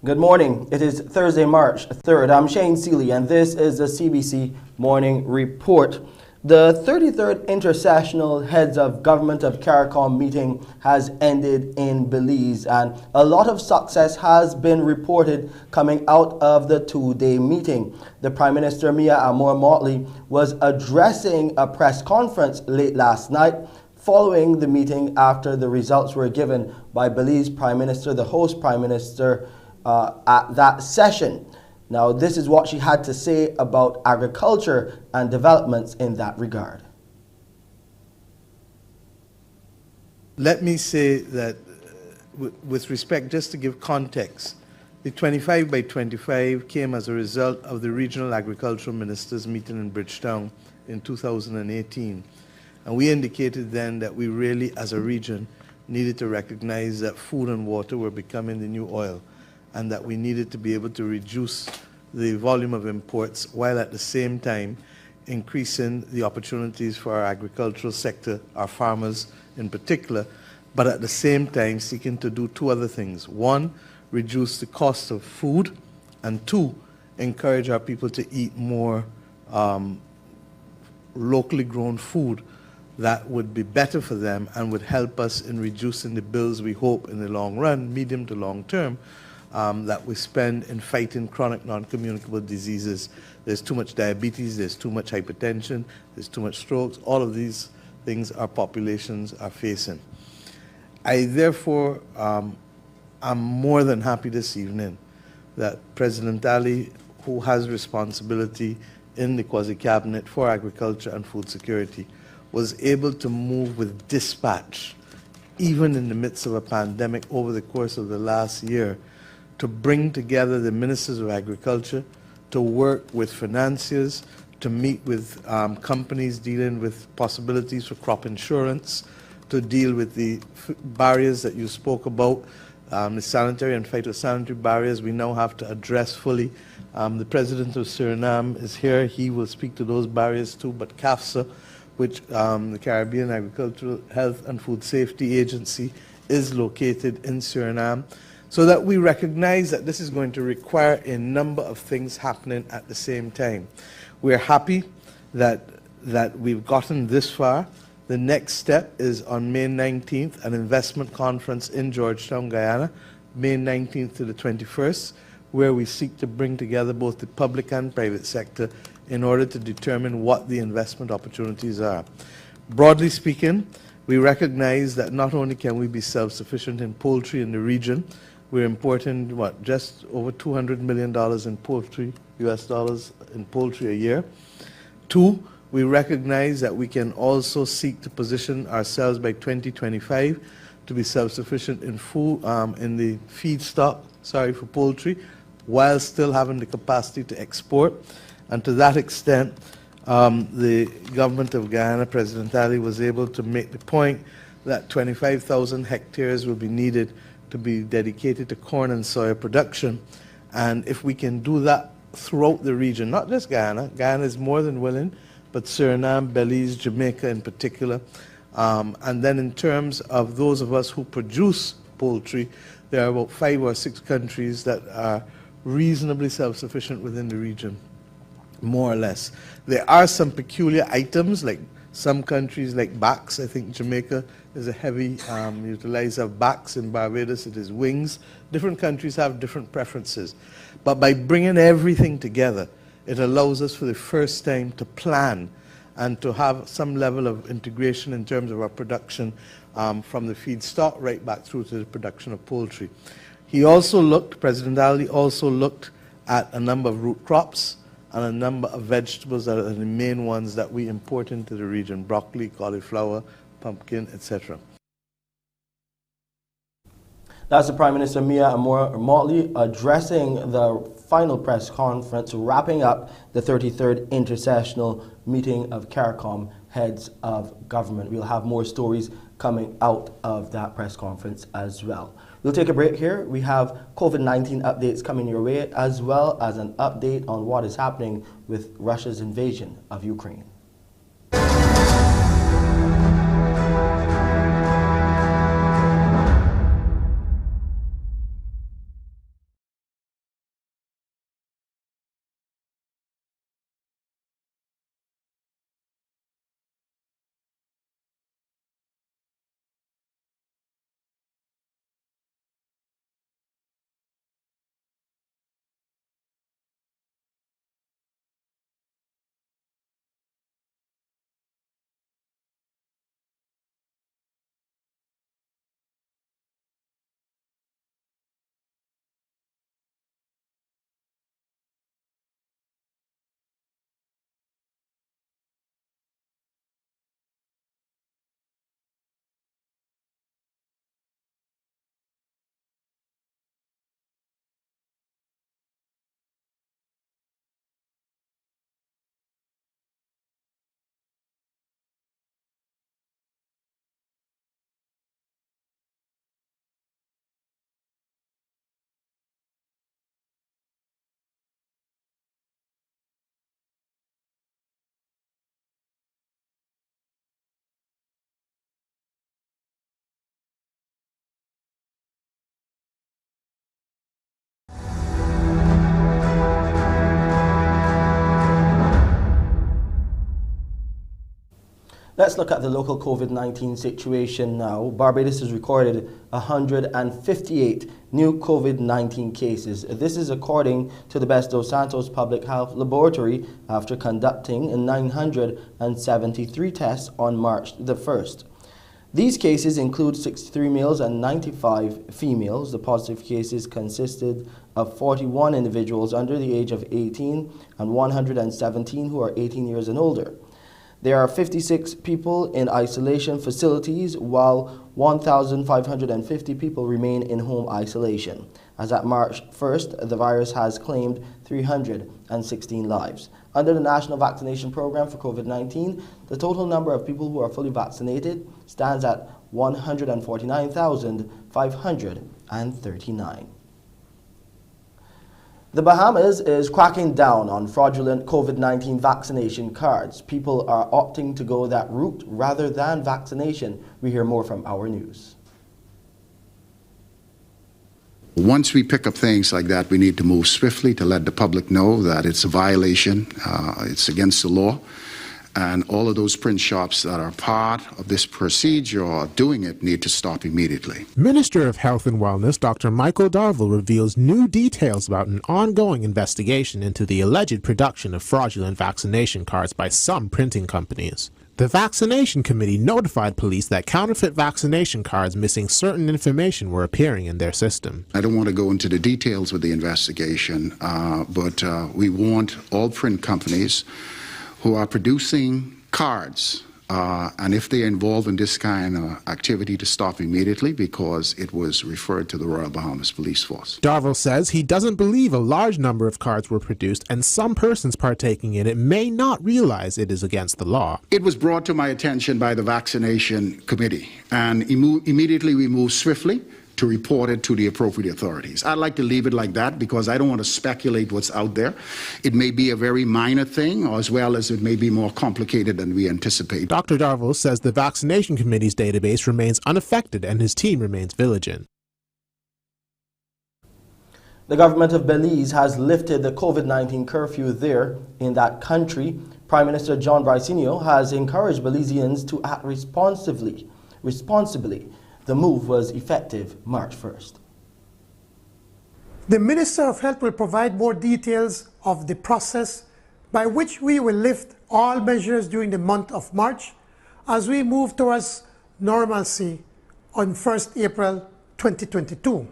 Good morning. It is Thursday, March 3rd. I'm Shane Seeley, and this is the CBC Morning Report. The 33rd Intersessional Heads of Government of CARICOM meeting has ended in Belize, and a lot of success has been reported coming out of the two-day meeting. The Prime Minister, Mia Motley, was addressing a press conference late last night following the meeting after the results were given by Belize Prime Minister, the host Prime Minister, at that session. Now, this is what she had to say about agriculture and developments in that regard. Let me say that with respect, just to give context, the 25 by 25 came as a result of the Regional Agricultural Ministers meeting in Bridgetown in 2018. And we indicated then that we really, as a region, needed to recognize that food and water were becoming the new oil, and that we needed to be able to reduce the volume of imports while at the same time increasing the opportunities for our agricultural sector, our farmers in particular, but at the same time seeking to do two other things. One, reduce the cost of food, and two, encourage our people to eat more locally grown food that would be better for them and would help us in reducing the bills we hope in the long run, medium to long term, that we spend in fighting chronic non-communicable diseases. There's too much diabetes, there's too much hypertension, there's too much strokes. All of these things our populations are facing. I therefore am more than happy this evening that President Ali, who has responsibility in the quasi-cabinet for agriculture and food security, was able to move with dispatch, even in the midst of a pandemic over the course of the last year, to bring together the ministers of agriculture, to work with financiers, to meet with companies dealing with possibilities for crop insurance, to deal with the barriers that you spoke about, the sanitary and phytosanitary barriers we now have to address fully. The President of Suriname is here. He will speak to those barriers too, but CAFSA, which the Caribbean Agricultural Health and Food Safety Agency, is located in Suriname, so that we recognize that this is going to require a number of things happening at the same time. We're happy that we've gotten this far. The next step is on May 19th, an investment conference in Georgetown, Guyana, May 19th to the 21st, where we seek to bring together both the public and private sector in order to determine what the investment opportunities are. Broadly speaking, we recognize that not only can we be self-sufficient in poultry in the region, we're importing, just over $200 million in poultry, US dollars in poultry a year. Two, we recognize that we can also seek to position ourselves by 2025 to be self-sufficient in food, in the feedstock, for poultry, while still having the capacity to export. And to that extent, the government of Guyana, President Ali, was able to make the point that 25,000 hectares will be needed to be dedicated to corn and soya production. And if we can do that throughout the region, not just Guyana, Guyana is more than willing, but Suriname, Belize, Jamaica in particular. And then in terms of those of us who produce poultry, there are about 5 or 6 countries that are reasonably self-sufficient within the region, more or less. There are some peculiar items, like some countries like backs. I think Jamaica is a heavy utilizer of backs. In Barbados it is wings. Different countries have different preferences. But by bringing everything together, it allows us for the first time to plan and to have some level of integration in terms of our production from the feedstock right back through to the production of poultry. He also looked, President Ali also looked at a number of root crops and a number of vegetables that are the main ones that we import into the region: broccoli, cauliflower, pumpkin, etc. That's the Prime Minister, Mia Motley, addressing the final press conference, wrapping up the 33rd Intersessional meeting of CARICOM Heads of Government. We'll have more stories coming out of that press conference as well. We'll take a break here. We have COVID-19 updates coming your way, as well as an update on what is happening with Russia's invasion of Ukraine. Let's look at the local COVID-19 situation now. Barbados has recorded 158 new COVID-19 cases. This is according to the Best dos Santos Public Health Laboratory after conducting 973 tests on March the 1st. These cases include 63 males and 95 females. The positive cases consisted of 41 individuals under the age of 18 and 117 who are 18 years and older. There are 56 people in isolation facilities, while 1,550 people remain in home isolation. As at March 1st, the virus has claimed 316 lives. Under the National Vaccination Program for COVID-19, the total number of people who are fully vaccinated stands at 149,539. The Bahamas is cracking down on fraudulent COVID-19 vaccination cards. People are opting to go that route rather than vaccination. We hear more from our news. Once we pick up things like that, we need to move swiftly to let the public know that it's a violation, it's against the law. And all of those print shops that are part of this procedure or doing it need to stop immediately. Minister of Health and Wellness Dr. Michael Darville reveals new details about an ongoing investigation into the alleged production of fraudulent vaccination cards by some printing companies. The Vaccination Committee notified police that counterfeit vaccination cards missing certain information were appearing in their system. I don't want to go into the details with the investigation, but we want all print companies who are producing cards, and if they are involved in this kind of activity, to stop immediately because it was referred to the Royal Bahamas Police Force. Darville says he doesn't believe a large number of cards were produced, and some persons partaking in it may not realize it is against the law. It was brought to my attention by the Vaccination Committee, and immediately we moved swiftly to report it to the appropriate authorities. I'd like to leave it like that because I don't want to speculate what's out there. It may be a very minor thing, as well as it may be more complicated than we anticipate. Dr. Darville says the Vaccination Committee's database remains unaffected and his team remains vigilant. The government of Belize has lifted the COVID-19 curfew there in that country. Prime Minister John Briceño has encouraged Belizeans to act responsibly. The move was effective March 1st. The Minister of Health will provide more details of the process by which we will lift all measures during the month of March as we move towards normalcy on 1st April 2022.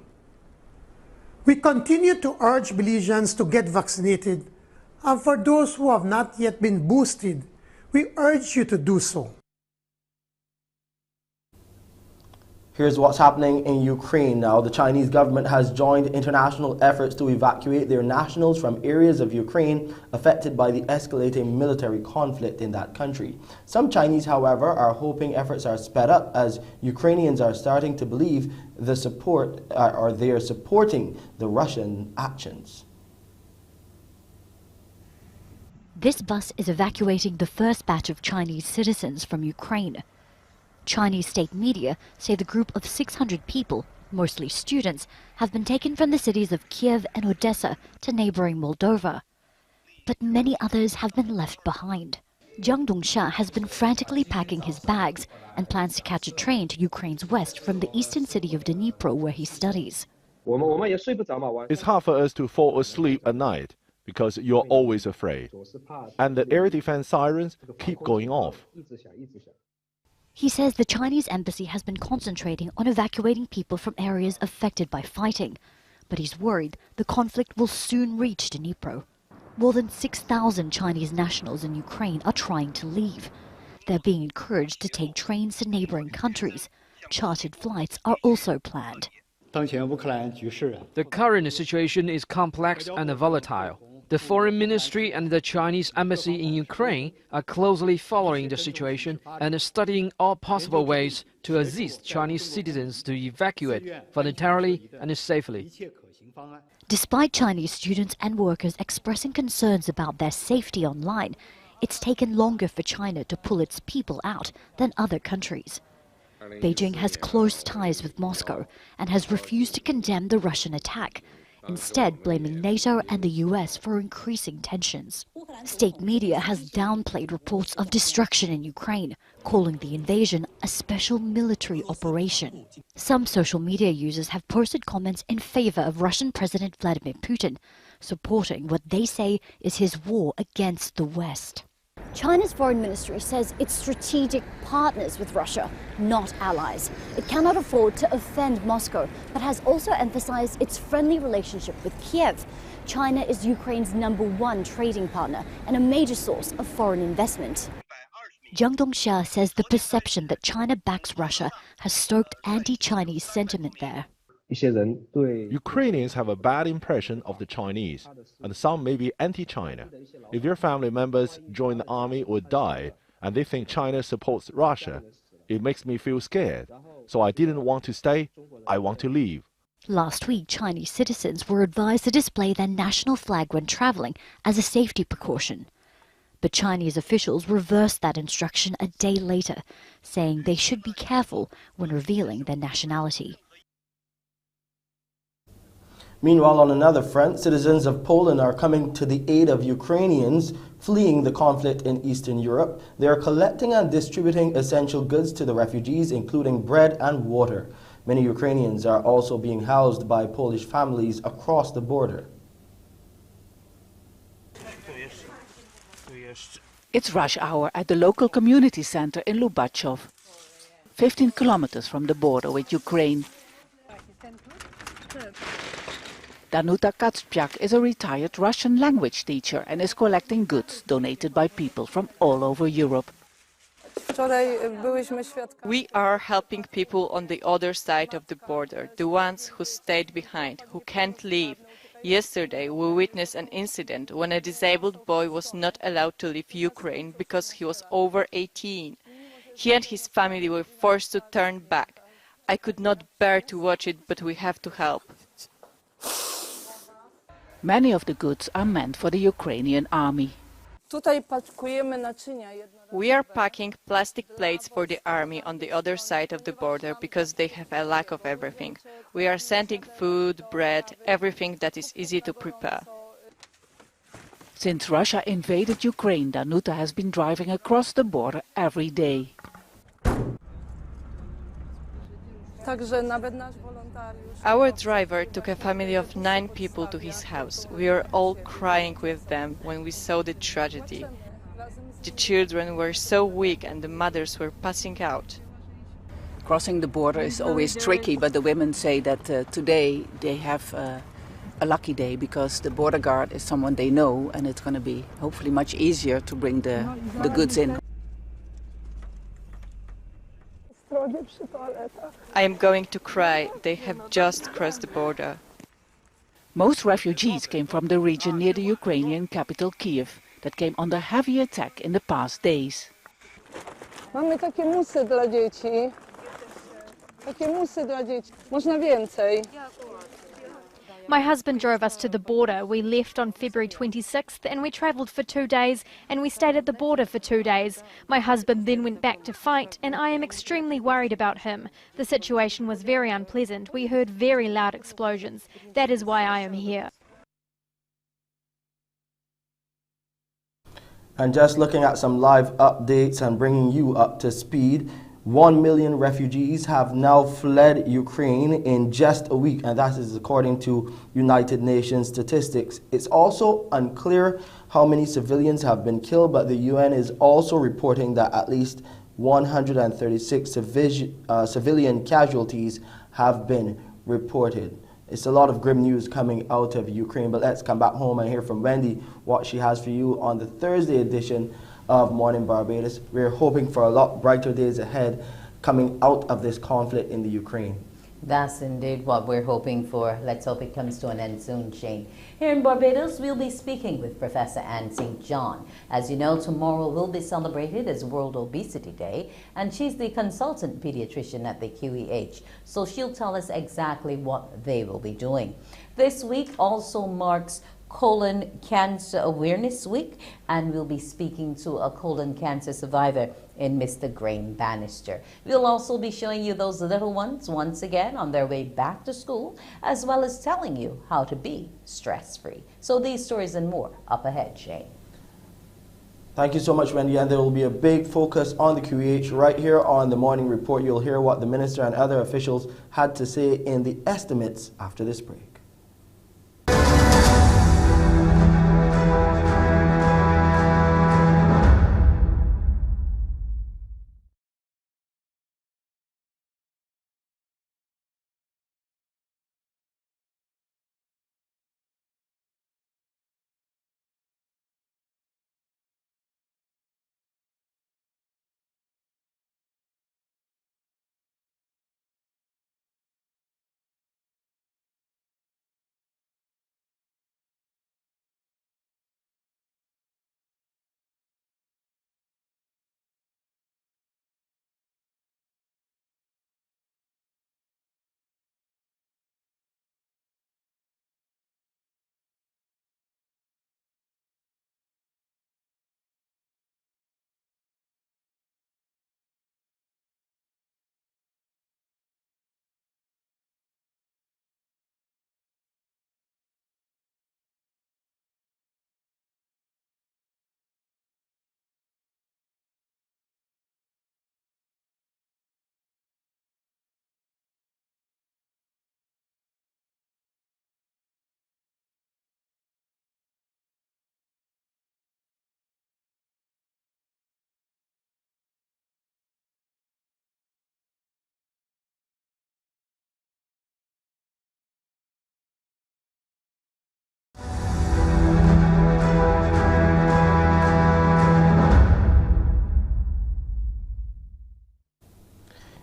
We continue to urge Belizeans to get vaccinated, and for those who have not yet been boosted, we urge you to do so. Here's what's happening in Ukraine now. The Chinese government has joined international efforts to evacuate their nationals from areas of Ukraine affected by the escalating military conflict in that country. Some Chinese, however, are hoping efforts are sped up as Ukrainians are starting to believe they are supporting the Russian actions. This bus is evacuating the first batch of Chinese citizens from Ukraine. Chinese state media say the group of 600 people, mostly students, have been taken from the cities of Kiev and Odessa to neighboring Moldova. But many others have been left behind. Jiang Dongsha has been frantically packing his bags and plans to catch a train to Ukraine's west from the eastern city of Dnipro, where he studies. It's hard for us to fall asleep at night because you're always afraid. And the air defense sirens keep going off. He says the Chinese embassy has been concentrating on evacuating people from areas affected by fighting, but he's worried the conflict will soon reach Dnipro. More than 6,000 Chinese nationals in Ukraine are trying to leave. They're being encouraged to take trains to neighboring countries. Chartered flights are also planned. The current situation is complex and volatile. The Foreign Ministry and the Chinese Embassy in Ukraine are closely following the situation and studying all possible ways to assist Chinese citizens to evacuate voluntarily and safely. Despite Chinese students and workers expressing concerns about their safety online, it's taken longer for China to pull its people out than other countries. Beijing has close ties with Moscow and has refused to condemn the Russian attack. instead blaming NATO and the US for increasing tensions. State media has downplayed reports of destruction in Ukraine, calling the invasion a special military operation. Some social media users have posted comments in favor of Russian President Vladimir Putin, supporting what they say is his war against the West. China's foreign ministry says it's strategic partners with Russia, not allies. It cannot afford to offend Moscow, but has also emphasized its friendly relationship with Kiev. China is Ukraine's #1 trading partner and a major source of foreign investment. Zhang Dongxia says the perception that China backs Russia has stoked anti-Chinese sentiment there. Ukrainians have a bad impression of the Chinese, and some may be anti-China. If your family members join the army or die, and they think China supports Russia, it makes me feel scared. So I didn't want to stay, I want to leave. Last week, Chinese citizens were advised to display their national flag when traveling as a safety precaution. But Chinese officials reversed that instruction a day later, saying they should be careful when revealing their nationality. Meanwhile, on another front, citizens of Poland are coming to the aid of Ukrainians fleeing the conflict in Eastern Europe. They are collecting and distributing essential goods to the refugees, including bread and water. Many Ukrainians are also being housed by Polish families across the border. It's rush hour at the local community center in Lubachov, 15 kilometers from the border with Ukraine. Danuta Katspyak is a retired Russian language teacher and is collecting goods donated by people from all over Europe. We are helping people on the other side of the border, the ones who stayed behind, who can't leave. Yesterday we witnessed an incident when a disabled boy was not allowed to leave Ukraine because he was over 18. He and his family were forced to turn back. I could not bear to watch it, but we have to help. Many of the goods are meant for the Ukrainian army. We are packing plastic plates for the army on the other side of the border because they have a lack of everything. We are sending food, bread, everything that is easy to prepare. Since Russia invaded Ukraine, Danuta has been driving across the border every day. Our driver took a family of 9 people to his house. We were all crying with them when we saw the tragedy. The children were so weak and the mothers were passing out. Crossing the border is always tricky, but the women say that today they have a lucky day because the border guard is someone they know, and it's going to be hopefully much easier to bring the goods in. I am going to cry. They have just crossed the border. Most refugees came from the region near the Ukrainian capital Kiev that came under heavy attack in the past days. Mamy takie musy dla dzieci. Takie musy dla dzieci. Można więcej. My husband drove us to the border. We left on February 26th and we travelled for 2 days and we stayed at the border for 2 days. My husband then went back to fight and I am extremely worried about him. The situation was very unpleasant. We heard very loud explosions. That is why I am here. And just looking at some live updates and bringing you up to speed, 1 million refugees have now fled Ukraine in just a week, and that is according to United Nations statistics. It's also unclear how many civilians have been killed, but the UN is also reporting that at least 136 civilian casualties have been reported. It's a lot of grim news coming out of Ukraine, but let's come back home and hear from Wendy what she has for you on the Thursday edition of Mornin Barbados. We're hoping for a lot brighter days ahead coming out of this conflict in the Ukraine. That's indeed what we're hoping for. Let's hope it comes to an end soon, Shane. Here in Barbados, we'll be speaking with Professor Anne St. John. As you know, tomorrow will be celebrated as World Obesity Day, and she's the consultant pediatrician at the QEH, so she'll tell us exactly what they will be doing. This week also marks Colon Cancer Awareness Week, and we'll be speaking to a colon cancer survivor in Mr. Graham Bannister. We'll also be showing you those little ones once again on their way back to school, as well as telling you how to be stress-free. So these stories and more up ahead, Shane. Thank you so much, Wendy. And there will be a big focus on the QEH right here on the morning report. You'll hear what the minister and other officials had to say in the estimates after this break.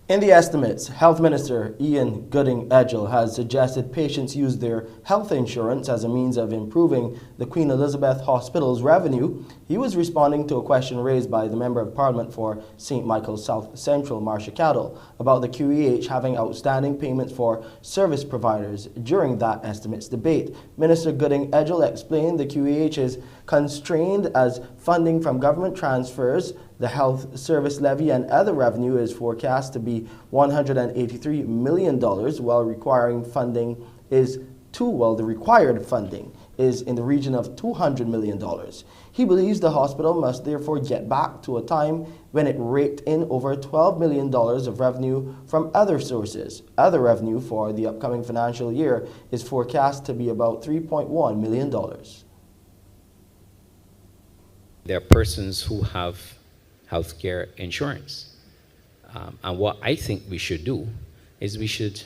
In the estimates, Health Minister Ian Gooding-Edgell has suggested patients use their health insurance as a means of improving the Queen Elizabeth Hospital's revenue. He was responding to a question raised by the Member of Parliament for St. Michael's South Central, Marcia Cadell, about the QEH having outstanding payments for service providers. During that estimates debate, Minister Gooding-Edgell explained the QEH is constrained as funding from government transfers, the health service levy and other revenue is forecast to be $183 million, while the required funding is in the region of $200 million. He believes the hospital must therefore get back to a time when it raked in over $12 million of revenue from other sources. Other revenue for the upcoming financial year is forecast to be about $3.1 million. There are persons who have healthcare insurance. And what I think we should do is we should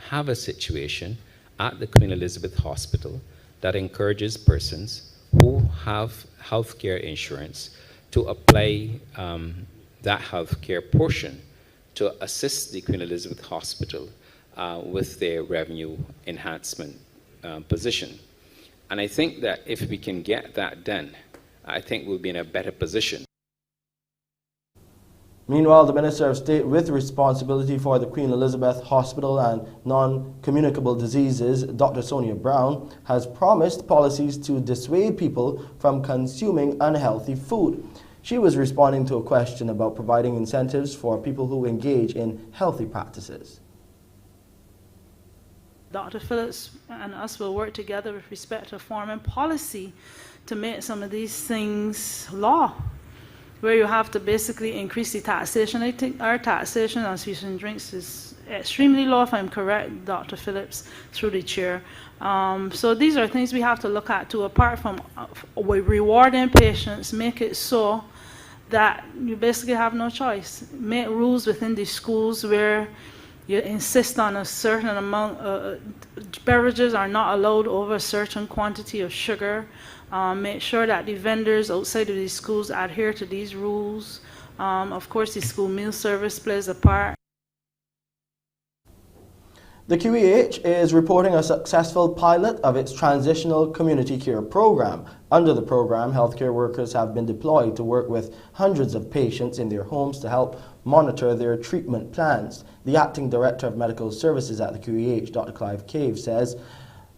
have a situation at the Queen Elizabeth Hospital that encourages persons who have healthcare insurance to apply that healthcare portion to assist the Queen Elizabeth Hospital with their revenue enhancement position. And I think that if we can get that done, I think we'll be in a better position. Meanwhile, the Minister of State with responsibility for the Queen Elizabeth Hospital and non-communicable diseases, Dr. Sonia Brown, has promised policies to dissuade people from consuming unhealthy food. She was responding to a question about providing incentives for people who engage in healthy practices. Dr. Phillips and us will work together with respect to forming policy to make some of these things law, where you have to basically increase the taxation. I think our taxation on sweets and drinks is extremely low, if I'm correct, Dr. Phillips, through the chair. So these are things we have to look at too, apart from rewarding patients, make it so that you basically have no choice. Make rules within the schools where you insist on a certain amount, beverages are not allowed over a certain quantity of sugar. Make sure that the vendors outside of these schools adhere to these rules. Of course, the school meal service plays a part. The QEH is reporting a successful pilot of its transitional community care program. Under the program, healthcare workers have been deployed to work with hundreds of patients in their homes to help monitor their treatment plans. The acting director of medical services at the QEH, Dr. Clive Cave, says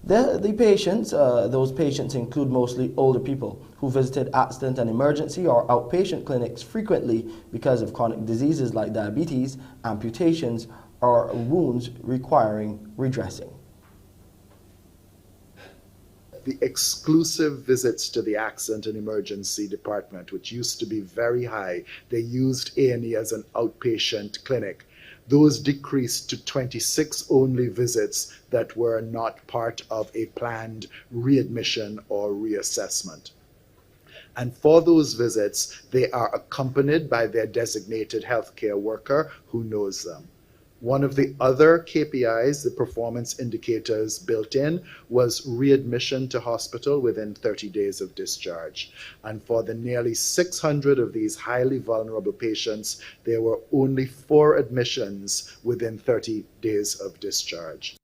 The patients, those patients include mostly older people who visited accident and emergency or outpatient clinics frequently because of chronic diseases like diabetes, amputations, or wounds requiring redressing. The exclusive visits to the accident and emergency department, which used to be very high, they used A&E as an outpatient clinic. Those decreased to 26 only visits that were not part of a planned readmission or reassessment. And for those visits, they are accompanied by their designated healthcare worker who knows them. One of the other KPIs, the performance indicators built in, was readmission to hospital within 30 days of discharge. And for the nearly 600 of these highly vulnerable patients, there were only 4 admissions within 30 days of discharge.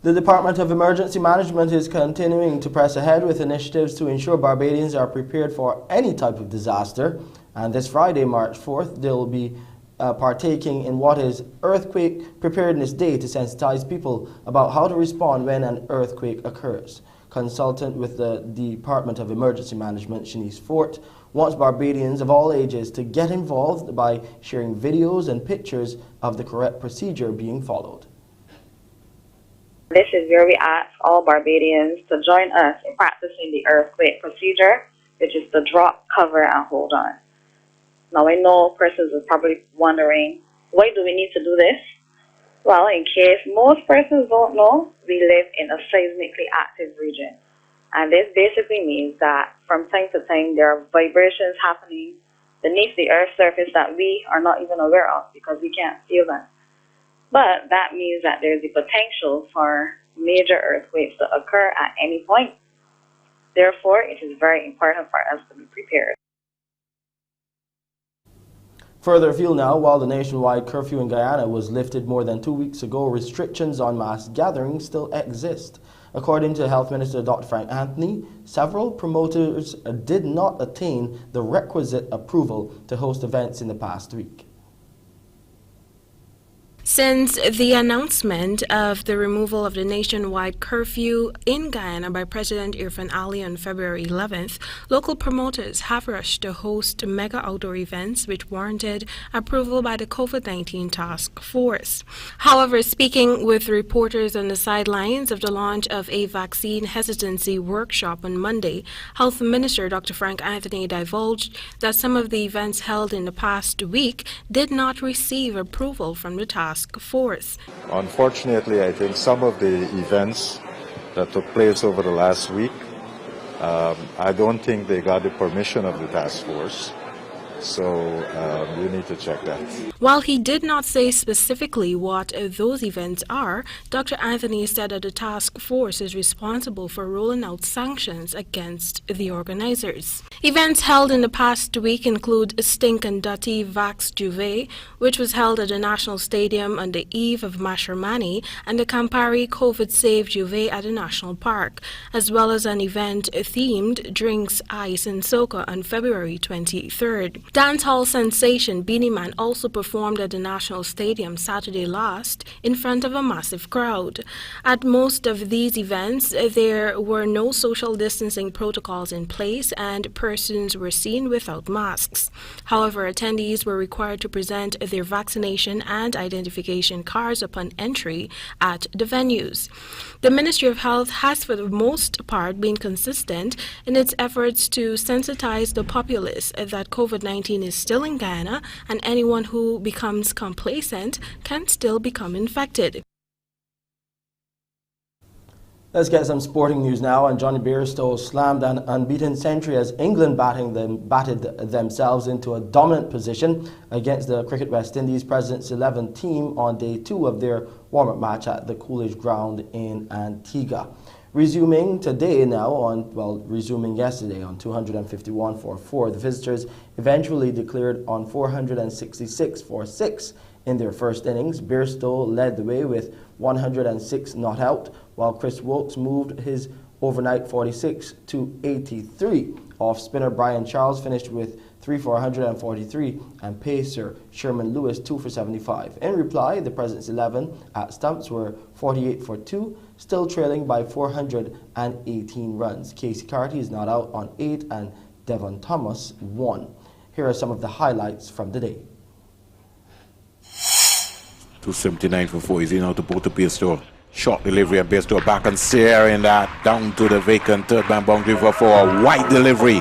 The Department of Emergency Management is continuing to press ahead with initiatives to ensure Barbadians are prepared for any type of disaster. And this Friday, March 4th, they will be partaking in what is Earthquake Preparedness Day to sensitize people about how to respond when an earthquake occurs. Consultant with the Department of Emergency Management, Shanice Fort, wants Barbadians of all ages to get involved by sharing videos and pictures of the correct procedure being followed. This is where we ask all Barbadians to join us in practicing the earthquake procedure, which is to drop, cover, and hold on. Now, I know persons are probably wondering, why do we need to do this? Well, in case most persons don't know, we live in a seismically active region. And this basically means that from time to time, there are vibrations happening beneath the Earth's surface that we are not even aware of because we can't feel them. But that means that there's the potential for major earthquakes to occur at any point. Therefore, it is very important for us to be prepared. Further afield now, while the nationwide curfew in Guyana was lifted more than 2 weeks ago, restrictions on mass gatherings still exist. According to Health Minister Dr. Frank Anthony, several promoters did not attain the requisite approval to host events in the past week. Since the announcement of the removal of the nationwide curfew in Guyana by President Irfan Ali on February 11th, local promoters have rushed to host mega outdoor events which warranted approval by the COVID-19 task force. However, speaking with reporters on the sidelines of the launch of a vaccine hesitancy workshop on Monday, Health Minister Dr. Frank Anthony divulged that some of the events held in the past week did not receive approval from the task force. Unfortunately, I think some of the events that took place over the last week, I don't think they got the permission of the task force. So you need to check that. While he did not say specifically what those events are, Dr. Anthony said that the task force is responsible for rolling out sanctions against the organizers. Events held in the past week include Stink and Dirty Vax Juve, which was held at the National Stadium on the eve of Mashermani, and the Campari COVID Save Juve at the National Park, as well as an event themed Drinks, Ice and Soca on February 23rd. Dancehall sensation Beanie Man also performed at the National Stadium Saturday last in front of a massive crowd. At most of these events, there were no social distancing protocols in place and persons were seen without masks. However, attendees were required to present their vaccination and identification cards upon entry at the venues. The Ministry of Health has for the most part been consistent in its efforts to sensitize the populace that COVID-19 is still in Guyana and anyone who becomes complacent can still become infected. Let's get some sporting news now. And Johnny Bairstow slammed an unbeaten century as England batted themselves into a dominant position against the Cricket West Indies President's 11 team on day 2 of their warm-up match at the Coolidge Ground in Antigua. Resuming yesterday on 251 for 4, the visitors eventually declared on 466 for 6 in their first innings. Bairstow led the way with 106 not out, while Chris Wilkes moved his overnight 46 to 83. Off spinner Brian Charles finished with 3 for 143 and pacer Sherman Lewis 2 for 75. In reply, the President's 11 at stumps were 48 for 2, still trailing by 418 runs. Casey Carty is not out on 8 and Devon Thomas 1. Here are some of the highlights from the day. 279 for 4. He's in out to both the Bairstow. Short delivery and Bairstow back and steering that down to the vacant third man boundary for 4. Wide delivery.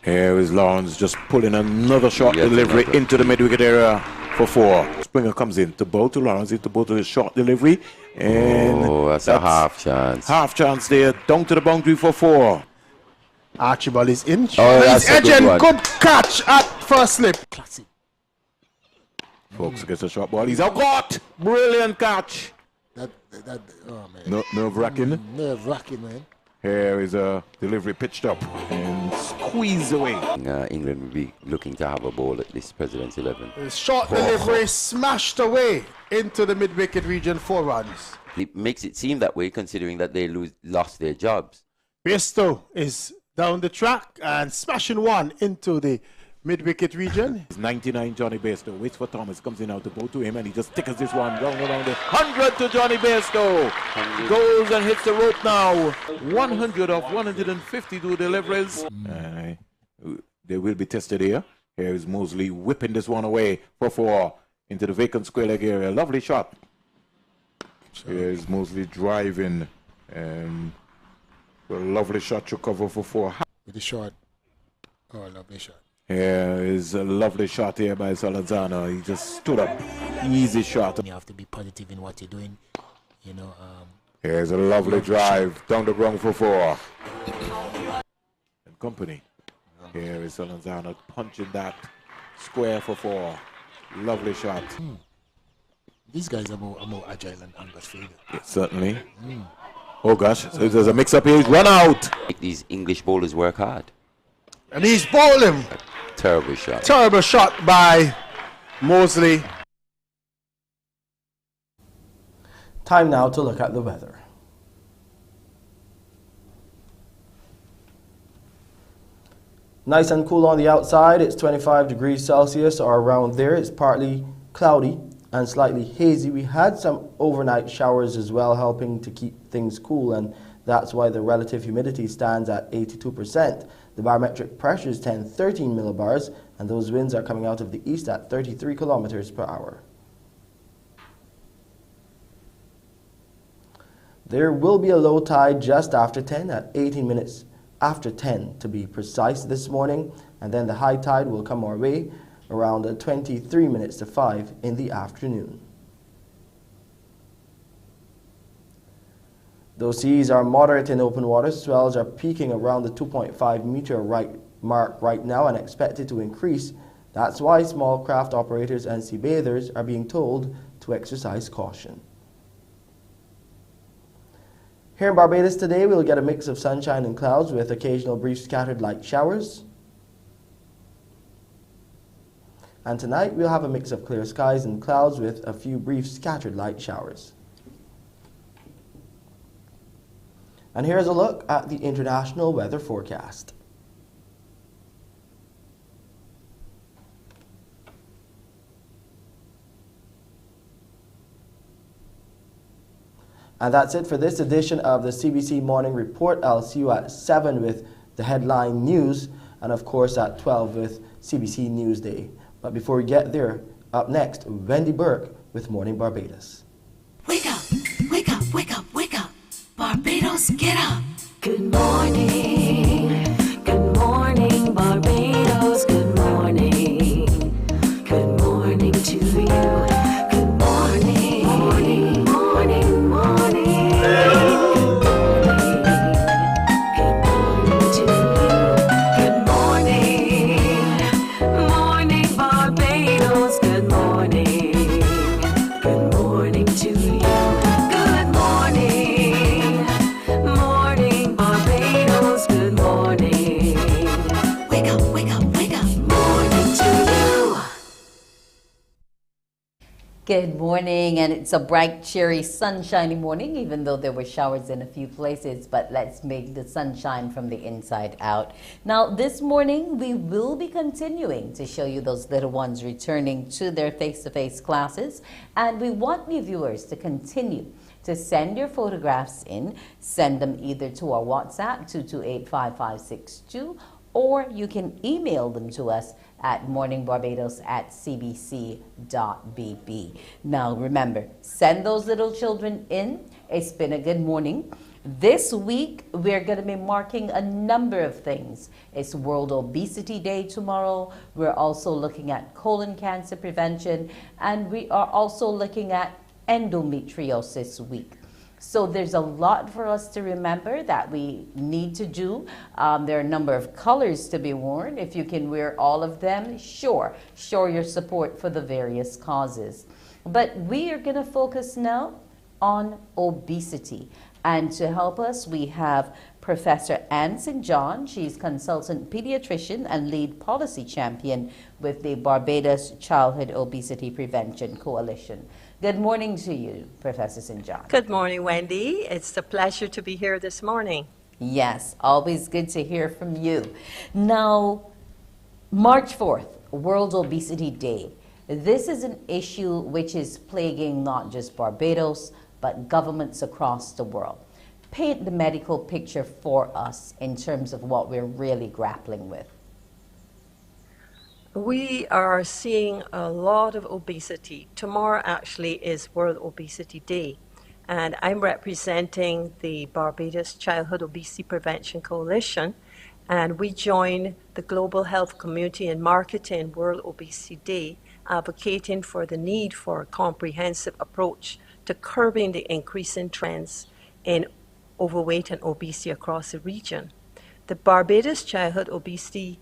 Here is Lawrence just pulling another short delivery into the mid-wicket area for 4. Springer comes in to bowl to Lawrence, into bowl to the short delivery. And that's a half chance. Half chance there, down to the boundary for 4. Archibald is in. Oh, that's a good one. Good catch at first slip. Classic. Folks gets a short ball. He's out. Got brilliant catch. Oh man. Nerve-wracking. Nerve-wracking, man. Here is a delivery pitched up and squeezed away. England will be looking to have a ball at this President's 11. Short delivery smashed away into the mid-wicket region, 4 runs. It makes it seem that way considering that they lost their jobs. Bairstow is down the track and smashing one into the mid-wicket region. 99 Johnny Bairstow waits for Thomas, comes in out to bowl to him and he just tickles this one round around it. 100 to Johnny Bairstow. Goes and hits the rope now. 100 of 152 deliveries. They will be tested here. Here is Mosley whipping this one away for 4 into the vacant square leg area. Lovely shot. Here is Mosley driving and a lovely shot to cover for 4. With the shot. Oh, lovely shot. Here is a lovely shot here by Salazano. He just stood up. Easy shot. You have to be positive in what you're doing. You know. Here's a lovely drive down the ground for 4. And company. Here is Salazano punching that square for 4. Lovely shot. These guys are more agile and Albert Field. Yeah, certainly. Oh gosh, so there's a mix-up here. He's run out. These English bowlers work hard. And he's bowling. Terrible shot. Terrible shot by Mosley. Time now to look at the weather. Nice and cool on the outside. It's 25 degrees Celsius or around there. It's partly cloudy and slightly hazy. We had some overnight showers as well, helping to keep things cool, and that's why the relative humidity stands at 82%. The barometric pressure is 1013 millibars, and those winds are coming out of the east at 33 kilometers per hour. There will be a low tide just after 10 at 18 minutes after 10 to be precise this morning, and then the high tide will come our way around 23 minutes to 5 in the afternoon. Those seas are moderate in open water. Swells are peaking around the 2.5 meter mark right now and expected to increase. That's why small craft operators and sea bathers are being told to exercise caution. Here in Barbados today, we'll get a mix of sunshine and clouds with occasional brief scattered light showers. And tonight, we'll have a mix of clear skies and clouds with a few brief scattered light showers. And here's a look at the international weather forecast. And that's it for this edition of the CBC Morning Report. I'll see you at 7 with the headline news, and of course at 12 with CBC Newsday. But before we get there, up next, Wendy Burke with Morning Barbados. Wake up, wake up, wake up, wake up. Barbados, get up. Good morning, Barbados, good morning. Good morning to you. Good morning, morning, morning, morning. Good morning to you. Good morning, morning, Barbados, good morning. Good morning to you. Good morning, morning. Good morning, and it's a bright, cheery, sunshiny morning, even though there were showers in a few places, but let's make the sunshine from the inside out. Now, this morning, we will be continuing to show you those little ones returning to their face-to-face classes, and we want you viewers to continue to send your photographs in. Send them either to our WhatsApp, 228-5562, or you can email them to us at morninbarbados@cbc.bb. Now remember, send those little children in. It's been a good morning. This week, we're going to be marking a number of things. It's World Obesity Day tomorrow. We're also looking at colon cancer prevention, and we are also looking at Endometriosis Week. So there's a lot for us to remember that we need to do. There are a number of colors to be worn. If you can wear all of them, sure. Show your support for the various causes. But we are going to focus now on obesity. And to help us, we have Professor Anne St. John. She's consultant pediatrician and lead policy champion with the Barbados Childhood Obesity Prevention Coalition. Good morning to you, Professor St. John. Good morning, Wendy. It's a pleasure to be here this morning. Yes, always good to hear from you. Now, March 4th, World Obesity Day. This is an issue which is plaguing not just Barbados, but governments across the world. Paint the medical picture for us in terms of what we're really grappling with. We are seeing a lot of obesity. Tomorrow actually is World Obesity Day, and I'm representing the Barbados Childhood Obesity Prevention Coalition, and we join the global health community in marketing World Obesity Day, advocating for the need for a comprehensive approach to curbing the increasing trends in overweight and obesity across the region. The Barbados Childhood Obesity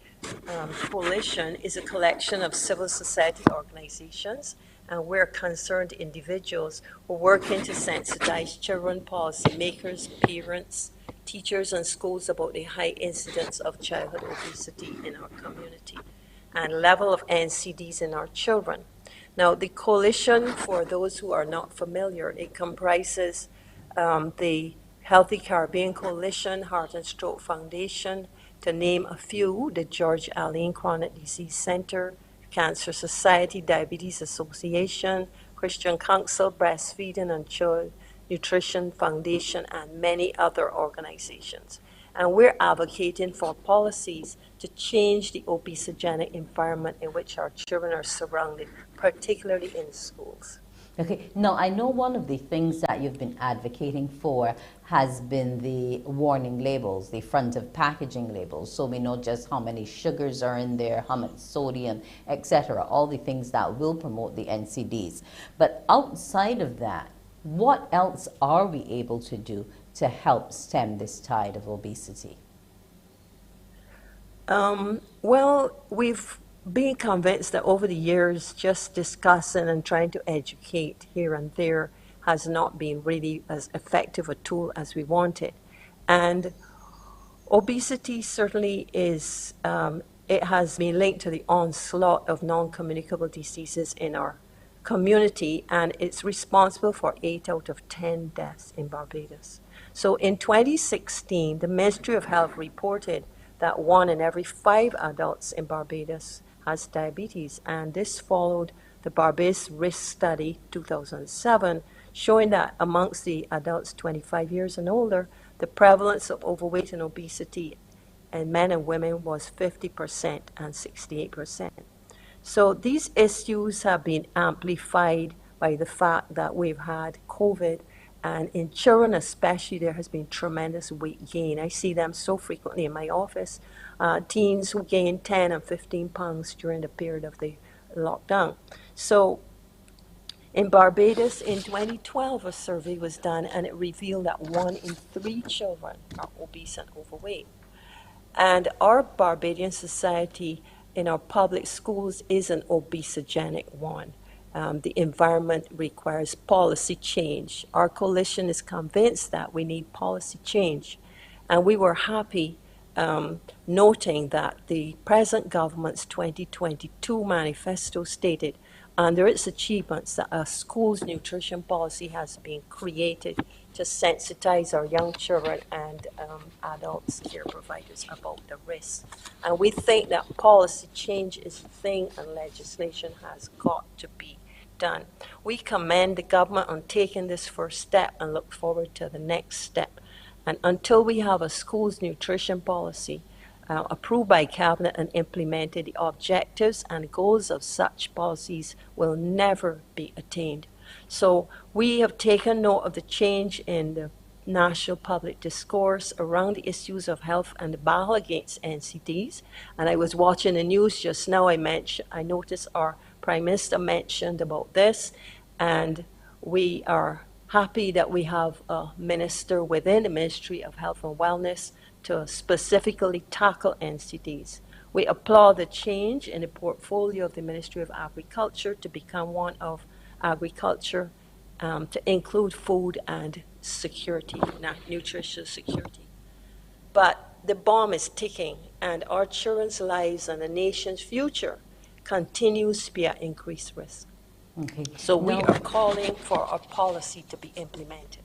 Coalition is a collection of civil society organizations, and we're concerned individuals who are working to sensitize children, policymakers, parents, teachers, and schools about the high incidence of childhood obesity in our community and level of NCDs in our children. Now, the coalition, for those who are not familiar, it comprises the Healthy Caribbean Coalition, Heart and Stroke Foundation, to name a few, the George Allen Chronic Disease Center, Cancer Society, Diabetes Association, Christian Council, Breastfeeding and Child Nutrition Foundation, and many other organizations. And we're advocating for policies to change the obesogenic environment in which our children are surrounded, particularly in schools. Okay, now I know one of the things that you've been advocating for has been the warning labels, the front of packaging labels, so we know just how many sugars are in there, how much sodium, etc., all the things that will promote the NCDs. But outside of that, what else are we able to do to help stem this tide of obesity? Well, we've been convinced that over the years, just discussing and trying to educate here and there has not been really as effective a tool as we wanted. And obesity certainly is, it has been linked to the onslaught of non-communicable diseases in our community, and it's responsible for 8 out of 10 deaths in Barbados. So in 2016, the Ministry of Health reported that 1 in every 5 adults in Barbados has diabetes, and this followed the Barbados Risk Study 2007, showing that amongst the adults 25 years and older, the prevalence of overweight and obesity in men and women was 50% and 68%. So these issues have been amplified by the fact that we've had COVID, and in children especially, there has been tremendous weight gain. I see them so frequently in my office, teens who gain 10 and 15 pounds during the period of the lockdown. So in Barbados, in 2012, a survey was done, and it revealed that 1 in 3 children are obese and overweight. And our Barbadian society in our public schools is an obesogenic one. The environment requires policy change. Our coalition is convinced that we need policy change. And we were happy noting that the present government's 2022 manifesto stated under its achievements, that a school's nutrition policy has been created to sensitize our young children and adults, care providers about the risks. And we think that policy change is the thing and legislation has got to be done. We commend the government on taking this first step and look forward to the next step. And until we have a school's nutrition policy approved by Cabinet and implemented, the objectives and goals of such policies will never be attained. So we have taken note of the change in the national public discourse around the issues of health and the battle against NCDs. And I was watching the news just now. I noticed our Prime Minister mentioned about this, and we are happy that we have a minister within the Ministry of Health and Wellness to specifically tackle NCDs. We applaud the change in the portfolio of the Ministry of Agriculture to become one of agriculture to include food and security, nutrition security. But the bomb is ticking, and our children's lives and the nation's future continues to be at increased risk. Okay. So we are calling for our policy to be implemented.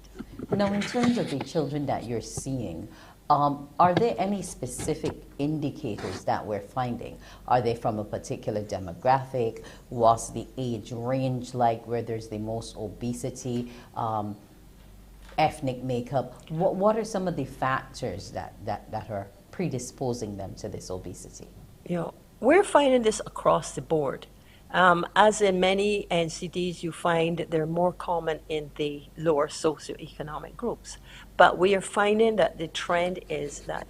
Now, in terms of the children that you're seeing, are there any specific indicators that we're finding? Are they from a particular demographic? What's the age range like where there's the most obesity? Ethnic makeup? What are some of the factors that are predisposing them to this obesity? You know, we're finding this across the board. As in many NCDs, you find that they're more common in the lower socioeconomic groups. But we are finding that the trend is that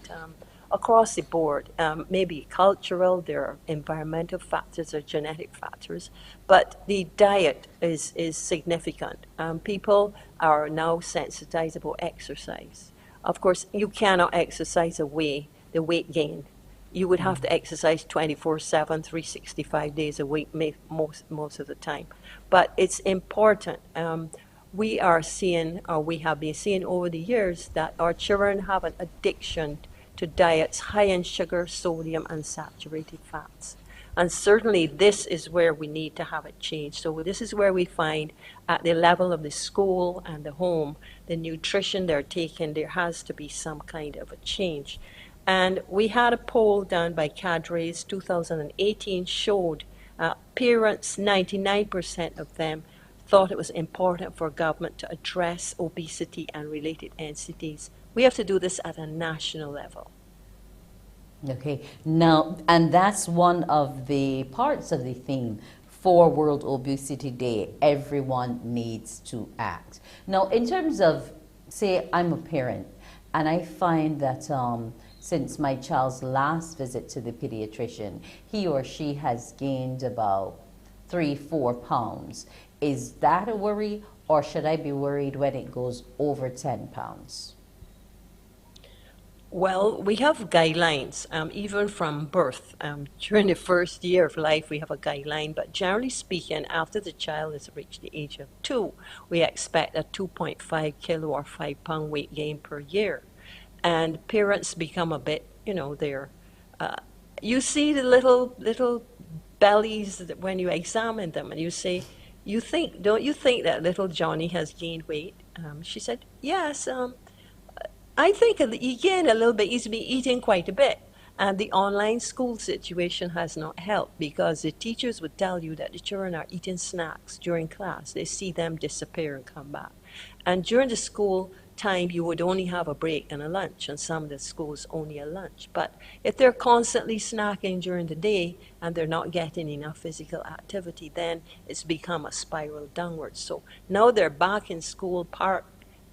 across the board, maybe cultural, there are environmental factors or genetic factors, but the diet is significant. People are now sensitized about exercise. Of course, you cannot exercise away the weight gain. You would have to exercise 24/7, 365 days a week, most of the time. But it's important. We are seeing, or we have been seeing over the years, that our children have an addiction to diets high in sugar, sodium, and saturated fats. And certainly this is where we need to have it changed. So this is where we find at the level of the school and the home, the nutrition they're taking, there has to be some kind of a change. And we had a poll done by Cadres 2018 showed parents, 99% of them thought it was important for government to address obesity and related NCDs. We have to do this at a national level. Okay, now, and that's one of the parts of the theme for World Obesity Day. Everyone needs to act. Now, in terms of, say, I'm a parent, and I find that since my child's last visit to the pediatrician, he or she has gained about 3-4 pounds. Is that a worry, or should I be worried when it goes over 10 pounds? Well, we have guidelines, even from birth. During the first year of life, we have a guideline, but generally speaking, after the child has reached the age of 2, we expect a 2.5 kilo or 5 pound weight gain per year. And parents become a bit, you see the little bellies when you examine them, and you say, don't you think that little Johnny has gained weight? She said, yes, I think he gained a little bit. He's been eating quite a bit. And the online school situation has not helped, because the teachers would tell you that the children are eating snacks during class. They see them disappear and come back. And during the school time, you would only have a break and a lunch, and some of the schools only a lunch. But if they're constantly snacking during the day and they're not getting enough physical activity, then it's become a spiral downwards. So now they're back in school, part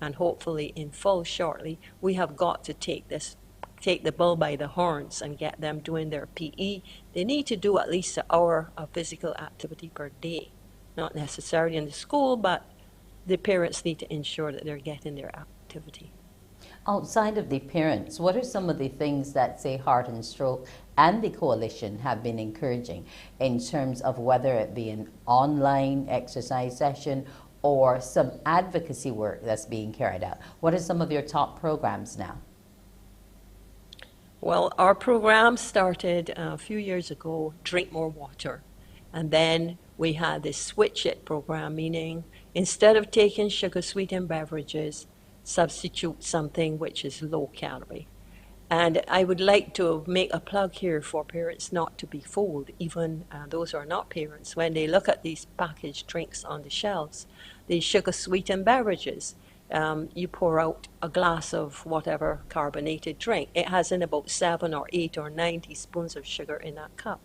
and hopefully in full shortly. We have got to take the bull by the horns and get them doing their PE. They need to do at least an hour of physical activity per day. Not necessarily in the school, but the parents need to ensure that they're getting their activity. Outside of the parents, what are some of the things that, say, Heart and Stroke and the Coalition have been encouraging in terms of whether it be an online exercise session or some advocacy work that's being carried out? What are some of your top programs now? Well, our program started a few years ago, Drink More Water. And then we had this switch it program, meaning instead of taking sugar sweetened beverages, substitute something which is low calorie. And I would like to make a plug here for parents not to be fooled, even those who are not parents, when they look at these packaged drinks on the shelves, these sugar sweetened beverages. You pour out a glass of whatever carbonated drink. It has in about 7 or 8 or 9 teaspoons of sugar in that cup.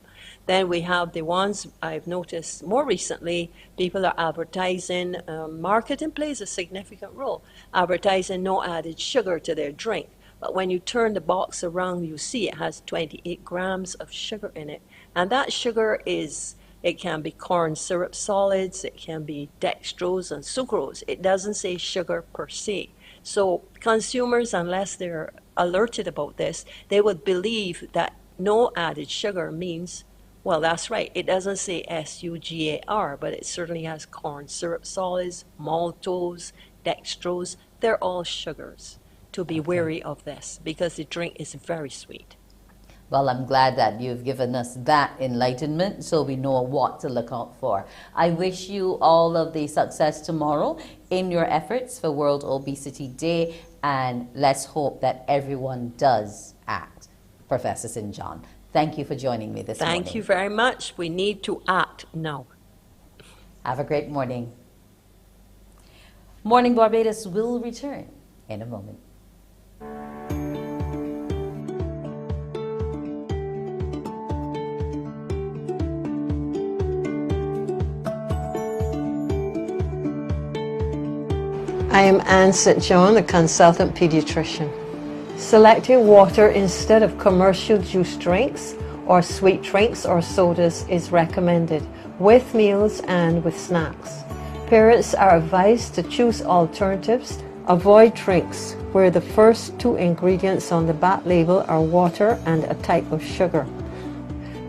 Then we have the ones I've noticed more recently, people are advertising, marketing plays a significant role, advertising no added sugar to their drink. But when you turn the box around, you see it has 28 grams of sugar in it. And that sugar it can be corn syrup solids, it can be dextrose and sucrose. It doesn't say sugar per se. So consumers, unless they're alerted about this, they would believe that no added sugar means, well, that's right. It doesn't say sugar, but it certainly has corn syrup solids, maltose, dextrose. They're all sugars. To be wary of this because the drink is very sweet. Well, I'm glad that you've given us that enlightenment so we know what to look out for. I wish you all of the success tomorrow in your efforts for World Obesity Day, and let's hope that everyone does act. Professor St. John, thank you for joining me this morning. Thank you very much. We need to act now. Have a great morning. Morning Barbados will return in a moment. I am Anne St. John, a consultant pediatrician. Selecting water instead of commercial juice drinks or sweet drinks or sodas is recommended with meals and with snacks. Parents are advised to choose alternatives. Avoid drinks where the first 2 ingredients on the back label are water and a type of sugar.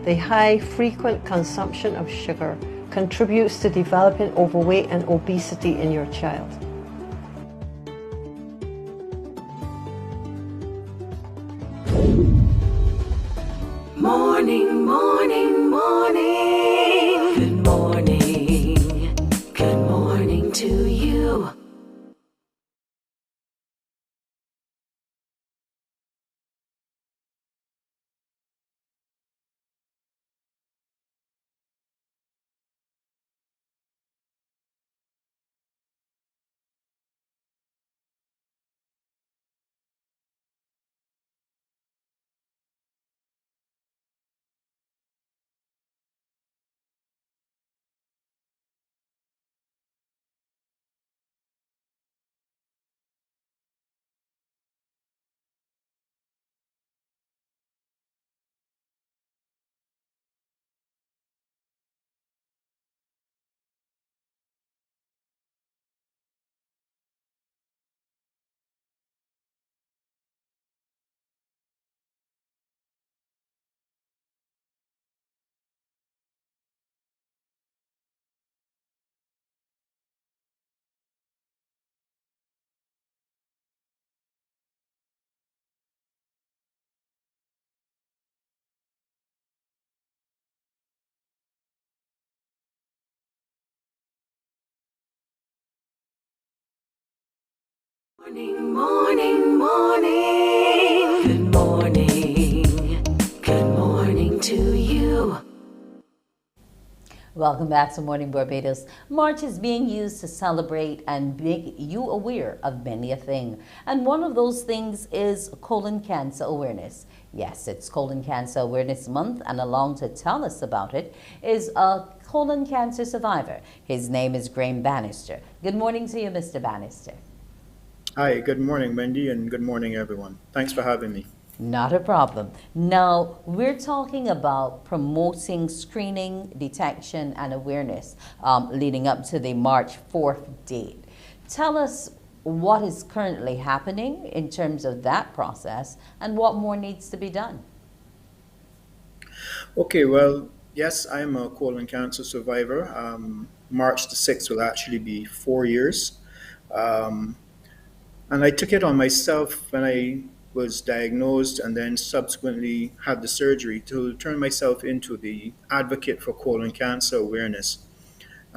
The high frequent consumption of sugar contributes to developing overweight and obesity in your child. Morning, morning, morning. Good morning. Good morning to you. Morning, morning, morning. Good morning. Good morning to you. Welcome back to Morning Barbados. March is being used to celebrate and make you aware of many a thing. And one of those things is colon cancer awareness. Yes, it's Colon Cancer Awareness Month, and along to tell us about it is a colon cancer survivor. His name is Graham Bannister. Good morning to you, Mr. Bannister. Hi, good morning, Wendy, and good morning, everyone. Thanks for having me. Not a problem. Now, we're talking about promoting screening, detection, and awareness leading up to the March 4th date. Tell us what is currently happening in terms of that process and what more needs to be done. Okay, well, yes, I'm a colon cancer survivor. March the 6th will actually be 4 years. And I took it on myself when I was diagnosed and then subsequently had the surgery to turn myself into the advocate for colon cancer awareness.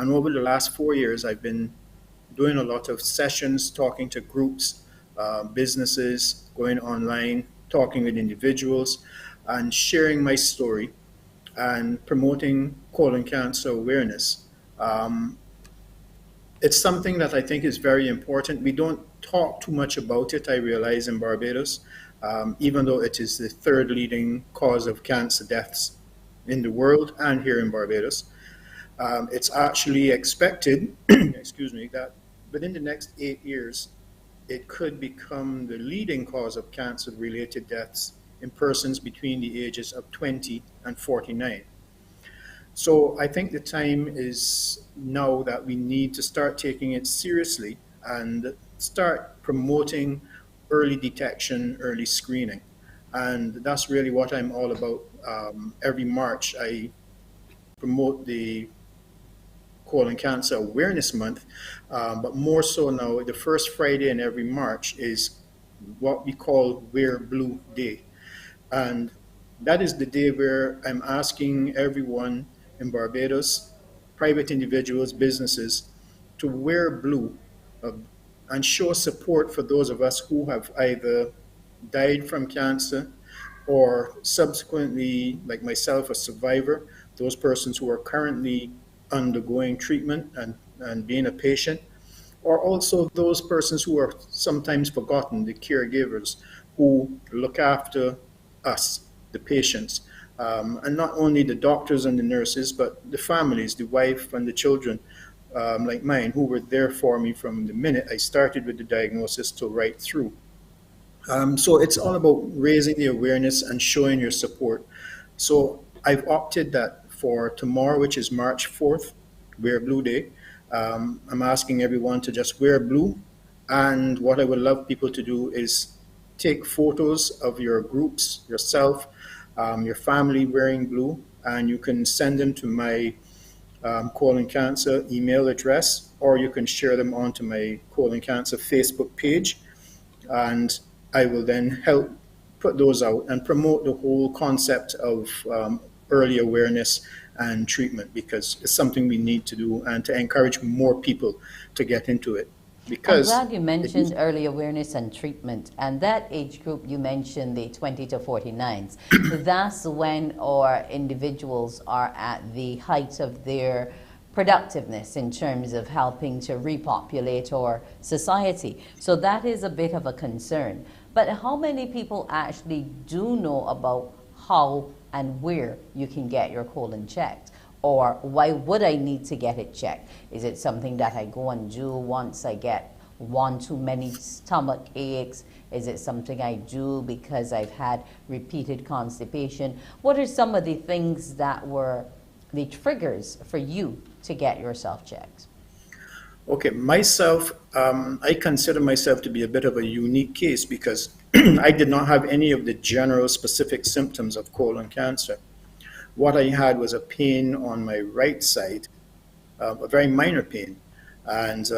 And over the last 4 years, I've been doing a lot of sessions, talking to groups, businesses, going online, talking with individuals, and sharing my story and promoting colon cancer awareness. Um, it's something that I think is very important. We don't talk too much about it, I realize, in Barbados, even though it is the third leading cause of cancer deaths in the world and here in Barbados. It's actually expected, excuse me, that within the next 8 years, it could become the leading cause of cancer-related deaths in persons between the ages of 20 and 49. So I think the time is now that we need to start taking it seriously and start promoting early detection, early screening. And that's really what I'm all about. Every March, I promote the Colon Cancer Awareness Month, but more so now, the first Friday in every March is what we call Wear Blue Day. And that is the day where I'm asking everyone in Barbados, private individuals, businesses, to wear blue uh, and show support for those of us who have either died from cancer or subsequently, like myself, a survivor, those persons who are currently undergoing treatment and being a patient, or also those persons who are sometimes forgotten, the caregivers who look after us, the patients, and not only the doctors and the nurses, but the families, the wife and the children, like mine, who were there for me from the minute I started with the diagnosis till right through. So it's all about raising the awareness and showing your support. So I've opted that for tomorrow, which is March 4th, Wear Blue Day. I'm asking everyone to just wear blue. And what I would love people to do is take photos of your groups, yourself, your family wearing blue, and you can send them to my colon cancer email address, or you can share them onto my colon cancer Facebook page. And I will then help put those out and promote the whole concept of early awareness and treatment, because it's something we need to do, and to encourage more people to get into it. Because I'm glad you mentioned early awareness and treatment, and that age group you mentioned, the 20 to 49s, that's when our individuals are at the height of their productiveness in terms of helping to repopulate our society. So that is a bit of a concern. But how many people actually do know about how and where you can get your colon checked? Or why would I need to get it checked? Is it something that I go and do once I get one too many stomach aches? Is it something I do because I've had repeated constipation? What are some of the things that were the triggers for you to get yourself checked? Okay, myself, I consider myself to be a bit of a unique case because I did not have any of the general specific symptoms of colon cancer. What I had was a pain on my right side, a very minor pain. And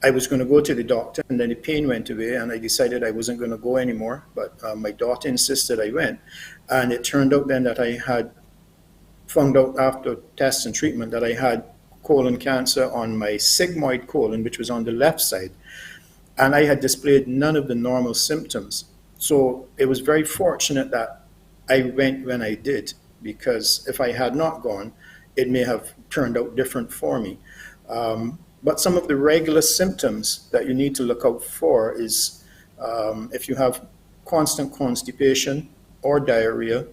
I was going to go to the doctor, and then the pain went away, and I decided I wasn't going to go anymore. But my daughter insisted I went. And it turned out then that I had found out after tests and treatment that I had colon cancer on my sigmoid colon, which was on the left side. And I had displayed none of the normal symptoms. So it was very fortunate that I went when I did, because if I had not gone, it may have turned out different for me. But some of the regular symptoms that you need to look out for is if you have constant constipation or diarrhea,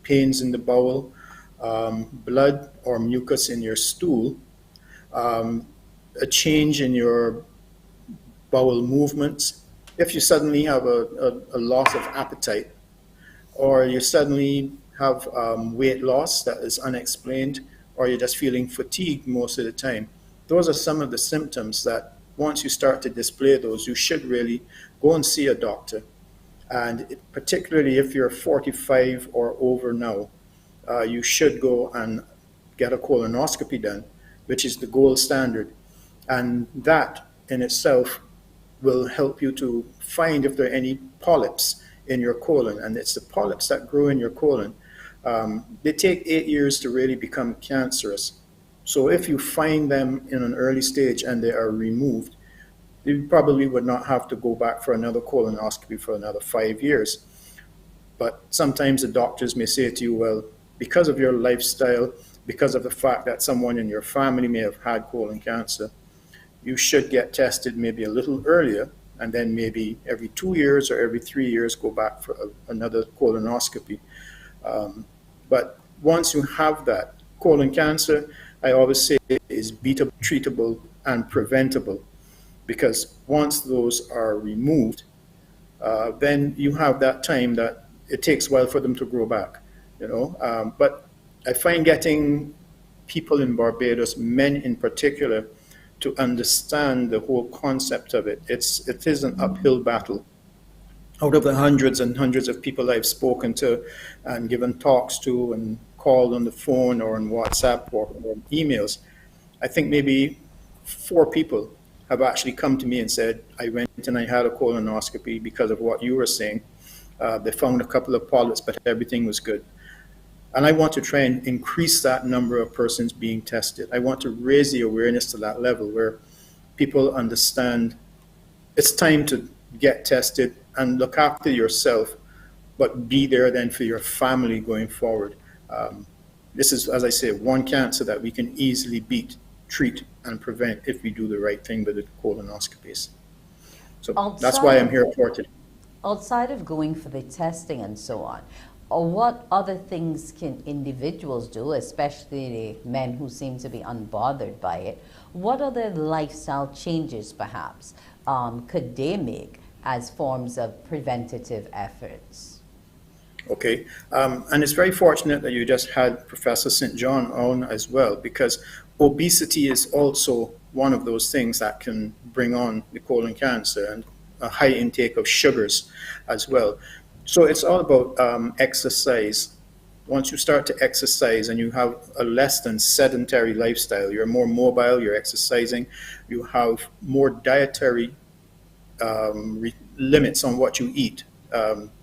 pains in the bowel, blood or mucus in your stool, a change in your bowel movements, if you suddenly have a loss of appetite, or you suddenly have weight loss that is unexplained, or you're just feeling fatigued most of the time. Those are some of the symptoms that once you start to display those, you should really go and see a doctor. And particularly if you're 45 or over now, you should go and get a colonoscopy done, which is the gold standard. And that in itself will help you to find if there are any polyps in your colon. And it's the polyps that grow in your colon. They take 8 years to really become cancerous. So if you find them in an early stage and they are removed, you probably would not have to go back for another colonoscopy for another 5 years. But sometimes the doctors may say to you, well, because of your lifestyle, because of the fact that someone in your family may have had colon cancer, you should get tested maybe a little earlier, and then maybe every 2 years or every 3 years go back for another colonoscopy. But once you have that, colon cancer, I always say, is beatable, treatable, and preventable, because once those are removed, then you have that time that it takes a while for them to grow back, But I find getting people in Barbados, men in particular, to understand the whole concept of it. It is an uphill battle. Out of the hundreds and hundreds of people I've spoken to and given talks to and called on the phone or on WhatsApp or emails, I think maybe 4 people have actually come to me and said, I went and I had a colonoscopy because of what you were saying. They found a couple of polyps, but everything was good. And I want to try and increase that number of persons being tested. I want to raise the awareness to that level where people understand it's time to get tested and look after yourself, but be there then for your family going forward. This is, as I say, one cancer that we can easily beat, treat, and prevent if we do the right thing with the colonoscopies. So that's why I'm here for today. Outside of going for the testing and so on, what other things can individuals do, especially the men who seem to be unbothered by it? What other lifestyle changes, perhaps, could they make as forms of preventative efforts? Okay, and it's very fortunate that you just had Professor St. John on as well, because obesity is also one of those things that can bring on the colon cancer, and a high intake of sugars as well. So it's all about exercise. Once you start to exercise and you have a less than sedentary lifestyle, you're more mobile, you're exercising, you have more dietary limits on what you eat.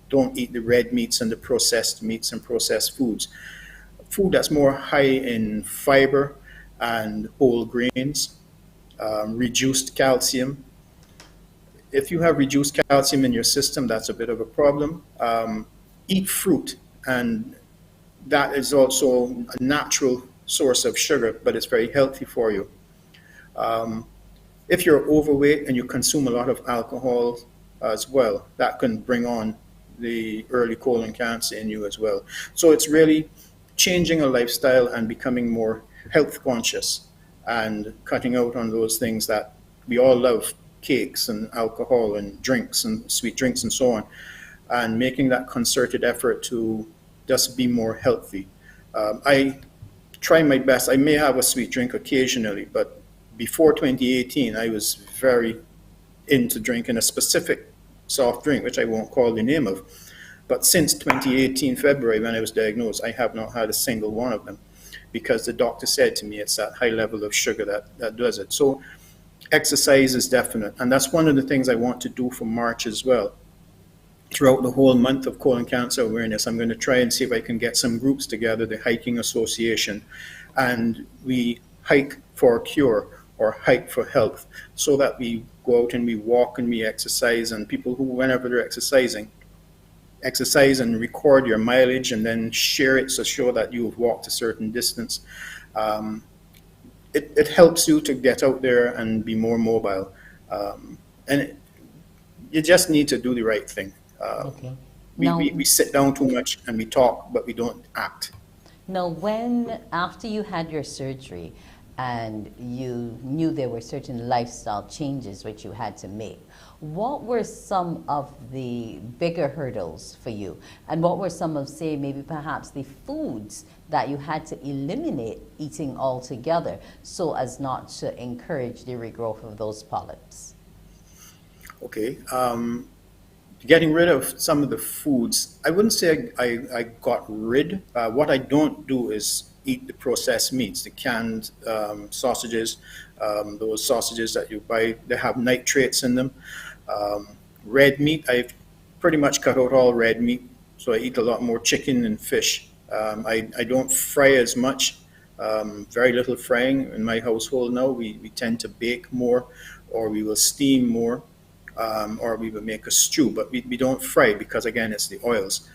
Don't eat the red meats and the processed meats and processed foods. Food that's more high in fiber and whole grains, reduced calcium. If you have reduced calcium in your system, that's a bit of a problem. Eat fruit, and that is also a natural source of sugar, but it's very healthy for you. If you're overweight and you consume a lot of alcohol as well, that can bring on the early colon cancer in you as well. So it's really changing a lifestyle and becoming more health conscious and cutting out on those things that we all love, cakes and alcohol and drinks and sweet drinks and so on, and making that concerted effort to just be more healthy. I try my best. I may have a sweet drink occasionally, but before 2018, I was very into drinking a specific soft drink, which I won't call the name of. But since 2018 February, when I was diagnosed, I have not had a single one of them, because the doctor said to me it's that high level of sugar that does it. So exercise is definite, and that's one of the things I want to do for March as well. Throughout the whole month of colon cancer awareness, I'm going to try and see if I can get some groups together, the Hiking Association, and we hike for a cure or hike for health, so that we go out and we walk and we exercise, and people who, whenever they're exercise and record your mileage and then share it to show that you've walked a certain distance. It helps you to get out there and be more mobile. You just need to do the right thing. Okay. We sit down too much and we talk, but we don't act. Now, after you had your surgery and you knew there were certain lifestyle changes which you had to make, what were some of the bigger hurdles for you? And what were some of, say, maybe perhaps the foods that you had to eliminate eating altogether so as not to encourage the regrowth of those polyps? Okay. Getting rid of some of the foods, I wouldn't say I got rid. What I don't do is eat the processed meats, the canned sausages, those sausages that you buy, they have nitrates in them. Red meat, I've pretty much cut out all red meat, so I eat a lot more chicken and fish. I don't fry as much. Very little frying in my household now. We tend to bake more, or we will steam more, or we will make a stew, but we don't fry because, again, it's the oils.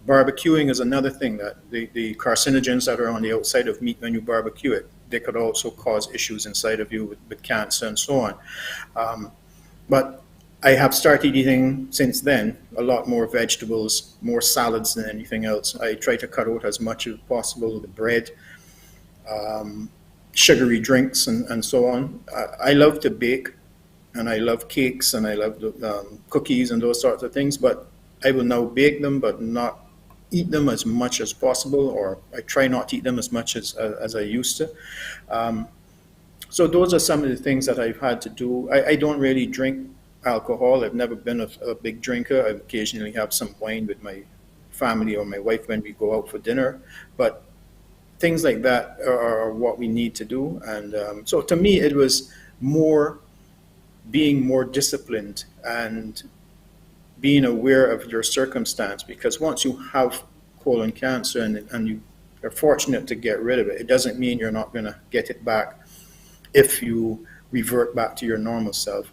Barbecuing is another thing that the carcinogens that are on the outside of meat when you barbecue it, they could also cause issues inside of you with cancer and so on. But I have started eating since then a lot more vegetables, more salads than anything else. I try to cut out as much as possible the bread, sugary drinks, and so on. I love to bake, and I love cakes, and I love cookies and those sorts of things, but I will now bake them, but not eat them as much as possible, or I try not to eat them as much as I used to. So those are some of the things that I've had to do. I don't really drink alcohol. I've never been a big drinker. I occasionally have some wine with my family or my wife when we go out for dinner, but things like that are what we need to do. And so to me, it was more being more disciplined and being aware of your circumstance, because once you have colon cancer and you are fortunate to get rid of it, it doesn't mean you're not going to get it back if you revert back to your normal self.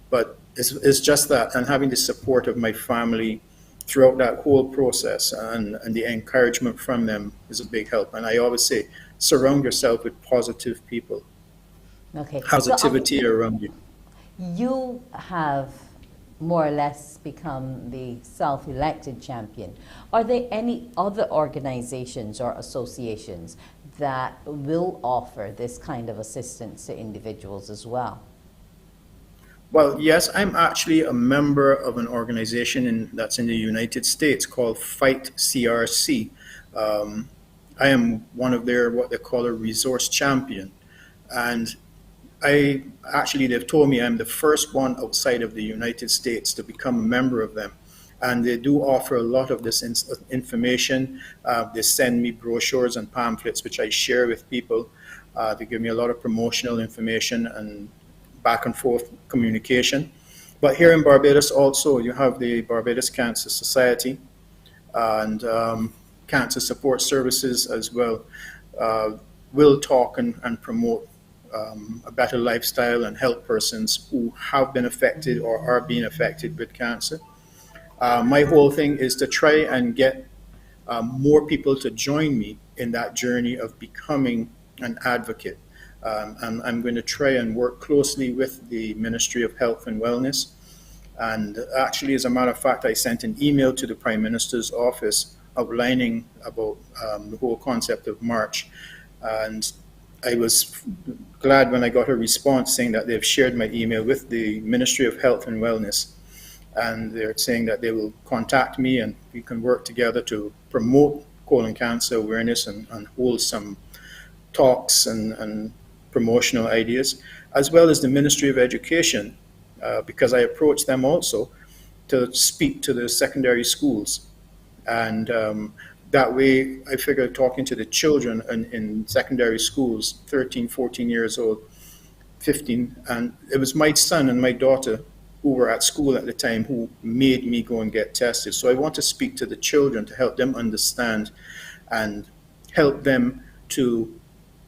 But it's just that, and having the support of my family throughout that whole process and the encouragement from them is a big help. And I always say, surround yourself with positive people. Okay. Positivity So, around you. you have more or less become the self-elected champion. Are there any other organizations or associations that will offer this kind of assistance to individuals as well? Well, yes, I'm actually a member of an organization that's in the United States called Fight CRC. I am one of their, what they call a resource champion. And they've told me I'm the first one outside of the United States to become a member of them. And they do offer a lot of this information. They send me brochures and pamphlets, which I share with people. They give me a lot of promotional information and back and forth communication. But here in Barbados also, you have the Barbados Cancer Society and cancer support services as well. Will talk and promote a better lifestyle and help persons who have been affected or are being affected with cancer. My whole thing is to try and get more people to join me in that journey of becoming an advocate. And I'm going to try and work closely with the Ministry of Health and Wellness. And actually, as a matter of fact, I sent an email to the Prime Minister's office outlining about the whole concept of March. And I was glad when I got a response saying that they've shared my email with the Ministry of Health and Wellness. And they're saying that they will contact me and we can work together to promote colon cancer awareness and hold some talks and promotional ideas, as well as the Ministry of Education, because I approached them also to speak to the secondary schools. And that way, I figured talking to the children in secondary schools, 13, 14 years old, 15, and it was my son and my daughter who were at school at the time who made me go and get tested. So I want to speak to the children to help them understand and help them to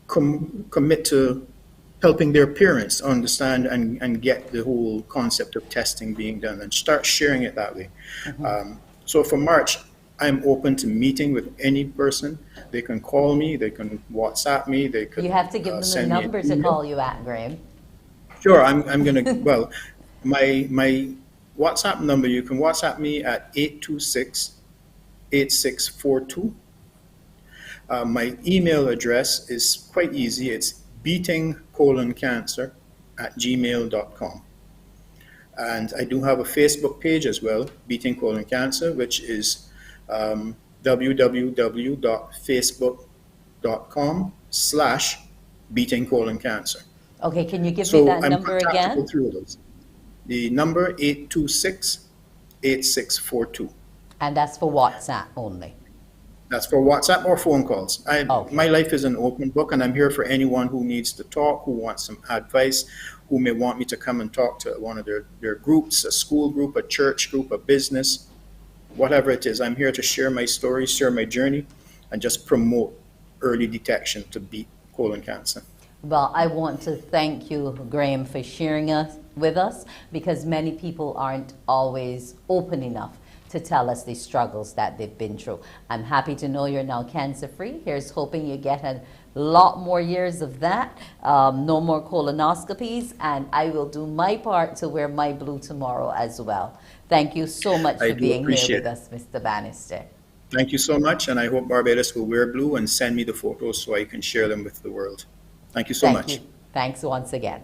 commit to helping their parents understand and get the whole concept of testing being done and start sharing it that way. So for March, I'm open to meeting with any person. They can call me, they can WhatsApp me, they can You have to give them the number to call you at, Graham. Sure, I'm going to, well, my WhatsApp number, you can WhatsApp me at 826-8642. My email address is quite easy. It's beatingcoloncancer@gmail.com. And I do have a Facebook page as well, Beating Colon Cancer, which is www.facebook.com/beatingcoloncancer. Okay, can you give me that number again? Through those. The number 826-8642. And that's for WhatsApp only? That's for WhatsApp or phone calls. My life is an open book, and I'm here for anyone who needs to talk, who wants some advice, who may want me to come and talk to one of their groups, a school group, a church group, a business, whatever it is. I'm here to share my story, share my journey, and just promote early detection to beat colon cancer. Well, I want to thank you, Graham, for sharing with us, because many people aren't always open enough to tell us the struggles that they've been through. I'm happy to know you're now cancer-free. Here's hoping you get a lot more years of that, no more colonoscopies, and I will do my part to wear my blue tomorrow as well. Thank you so much for being here with us, Mr. Bannister. Thank you so much, and I hope Barbados will wear blue and send me the photos so I can share them with the world. Thank you so much. Thanks once again.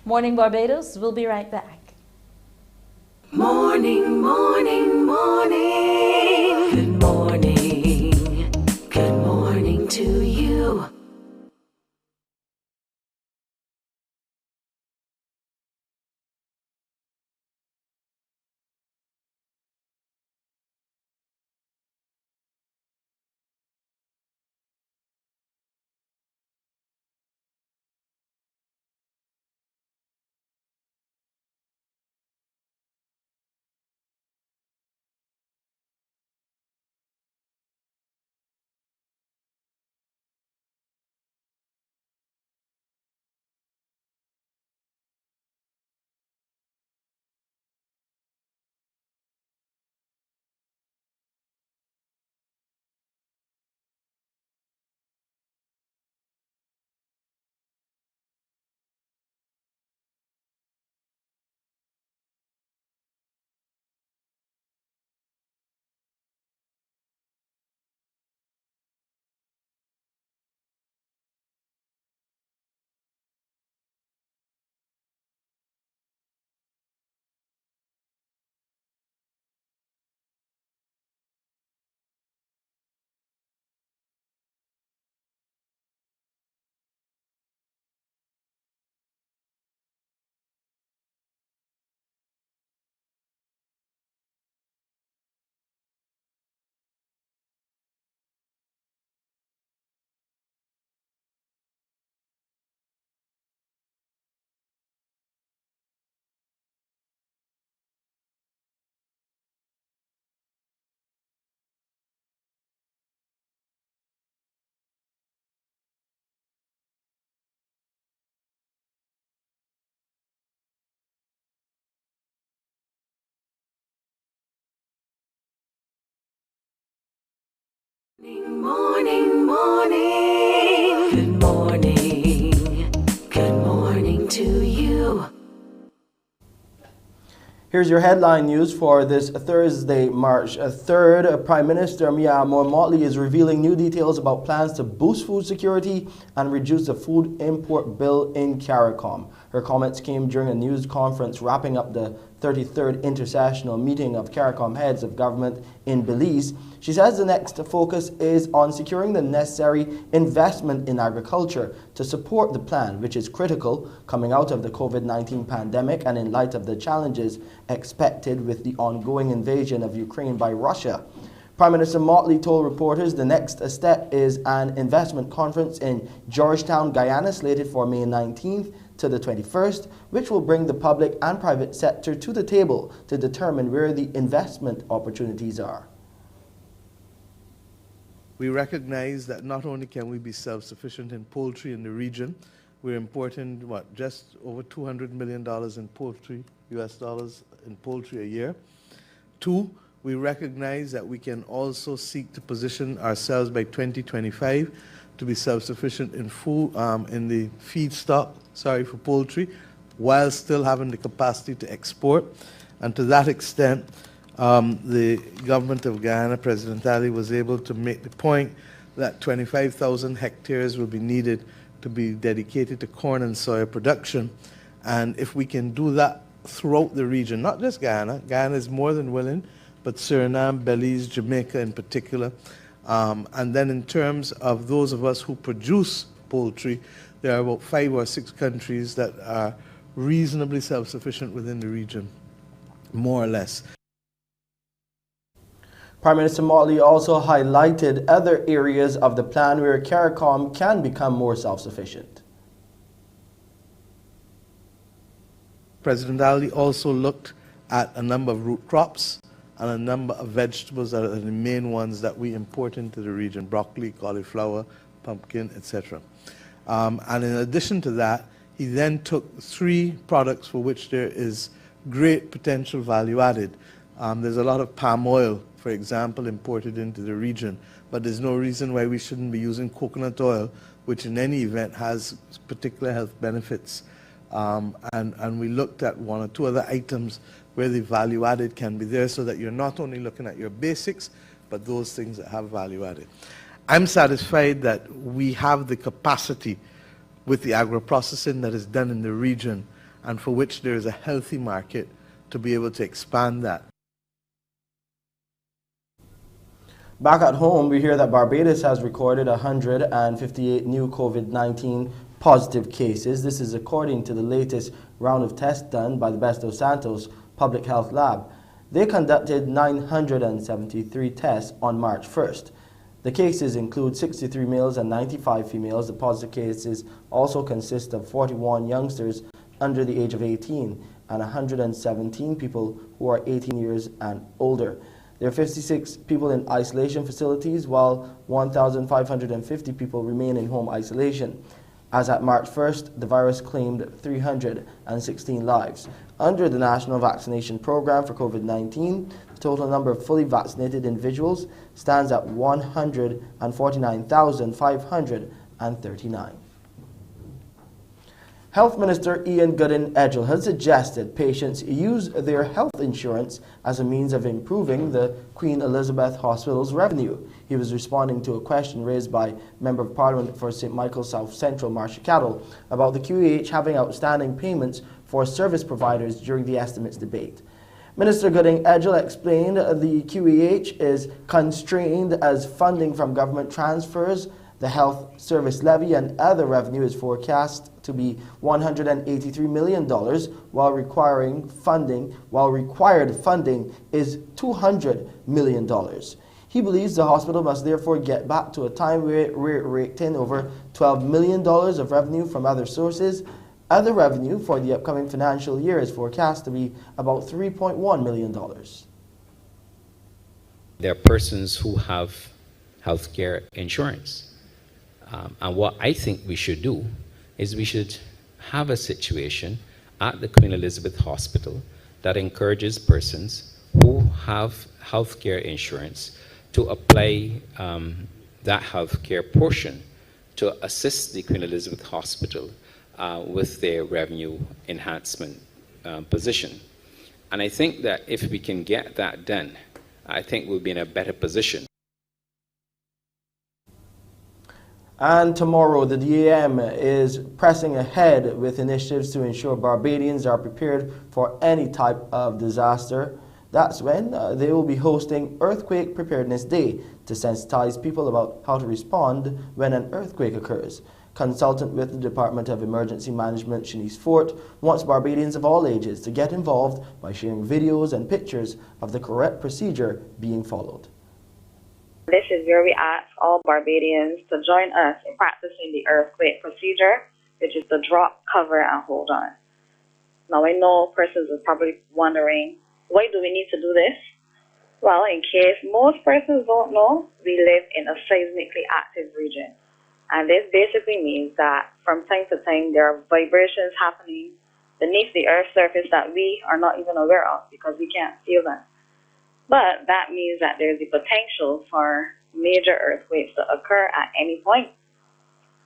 Morning Barbados, we'll be right back. Morning, morning, morning. Good morning. Good morning to you. Morning, morning. Good morning. Good morning to you. Here's your headline news for this Thursday, March 3rd. Prime Minister Mia Motley is revealing new details about plans to boost food security and reduce the food import bill in CARICOM. Her comments came during a news conference wrapping up the 33rd Intersessional Meeting of CARICOM Heads of Government in Belize. She says the next focus is on securing the necessary investment in agriculture to support the plan, which is critical coming out of the COVID-19 pandemic and in light of the challenges expected with the ongoing invasion of Ukraine by Russia. Prime Minister Motley told reporters the next step is an investment conference in Georgetown, Guyana, slated for May 19th to the 21st, which will bring the public and private sector to the table to determine where the investment opportunities are. We recognize that not only can we be self-sufficient in poultry in the region, we're importing, just over $200 million in poultry, US dollars in poultry a year. Two, we recognize that we can also seek to position ourselves by 2025 to be self-sufficient in food, in the feedstock, for poultry, while still having the capacity to export. And to that extent, the government of Guyana, President Ali, was able to make the point that 25,000 hectares will be needed to be dedicated to corn and soya production. And if we can do that throughout the region, not just Guyana, Guyana is more than willing, but Suriname, Belize, Jamaica in particular. And then in terms of those of us who produce poultry, there are about 5 or 6 countries that are reasonably self-sufficient within the region, more or less. Prime Minister Motley also highlighted other areas of the plan where CARICOM can become more self-sufficient. President Ali also looked at a number of root crops and a number of vegetables that are the main ones that we import into the region: broccoli, cauliflower, pumpkin, etc. And in addition to that, he then took 3 products for which there is great potential value added. There's a lot of palm oil, for example, imported into the region, but there's no reason why we shouldn't be using coconut oil, which in any event has particular health benefits. And we looked at 1 or 2 other items where the value added can be there, so that you're not only looking at your basics, but those things that have value added. I'm satisfied that we have the capacity with the agro-processing that is done in the region, and for which there is a healthy market, to be able to expand that. Back at home, we hear that Barbados has recorded 158 new COVID-19 positive cases. This is according to the latest round of tests done by the Best of Santos Public Health Lab. They conducted 973 tests on March 1st. The cases include 63 males and 95 females. The positive cases also consist of 41 youngsters under the age of 18 and 117 people who are 18 years and older. There are 56 people in isolation facilities, while 1,550 people remain in home isolation. As at March 1st, the virus claimed 316 lives. Under the National Vaccination Program for COVID-19, the total number of fully vaccinated individuals stands at 149,539. Health Minister Ian Goodin-Edgell has suggested patients use their health insurance as a means of improving the Queen Elizabeth Hospital's revenue. He was responding to a question raised by Member of Parliament for St. Michael's South Central, Marcia Cattle, about the QEH having outstanding payments for service providers during the estimates debate. Minister Goodin-Edgell explained the QEH is constrained as funding from government transfers, the health service levy, and other revenue is forecast to be $183 million, while required funding is $200 million. He believes the hospital must therefore get back to a time where it raked in over $12 million of revenue from other sources. Other revenue for the upcoming financial year is forecast to be about $3.1 million. There are persons who have health care insurance. And what I think we should do is we should have a situation at the Queen Elizabeth Hospital that encourages persons who have health care insurance to apply that health care portion to assist the Queen Elizabeth Hospital with their revenue enhancement position. And I think that if we can get that done, I think we'll be in a better position. And tomorrow, the DAM is pressing ahead with initiatives to ensure Barbadians are prepared for any type of disaster. That's when they will be hosting Earthquake Preparedness Day to sensitize people about how to respond when an earthquake occurs. Consultant with the Department of Emergency Management, Shanice Fort, wants Barbadians of all ages to get involved by sharing videos and pictures of the correct procedure being followed. This is where we ask all Barbadians to join us in practicing the earthquake procedure, which is the drop, cover, and hold on. Now, I know persons are probably wondering, why do we need to do this? Well, in case most persons don't know, we live in a seismically active region. And this basically means that from time to time, there are vibrations happening beneath the Earth's surface that we are not even aware of because we can't feel them. But that means that there's the potential for major earthquakes to occur at any point.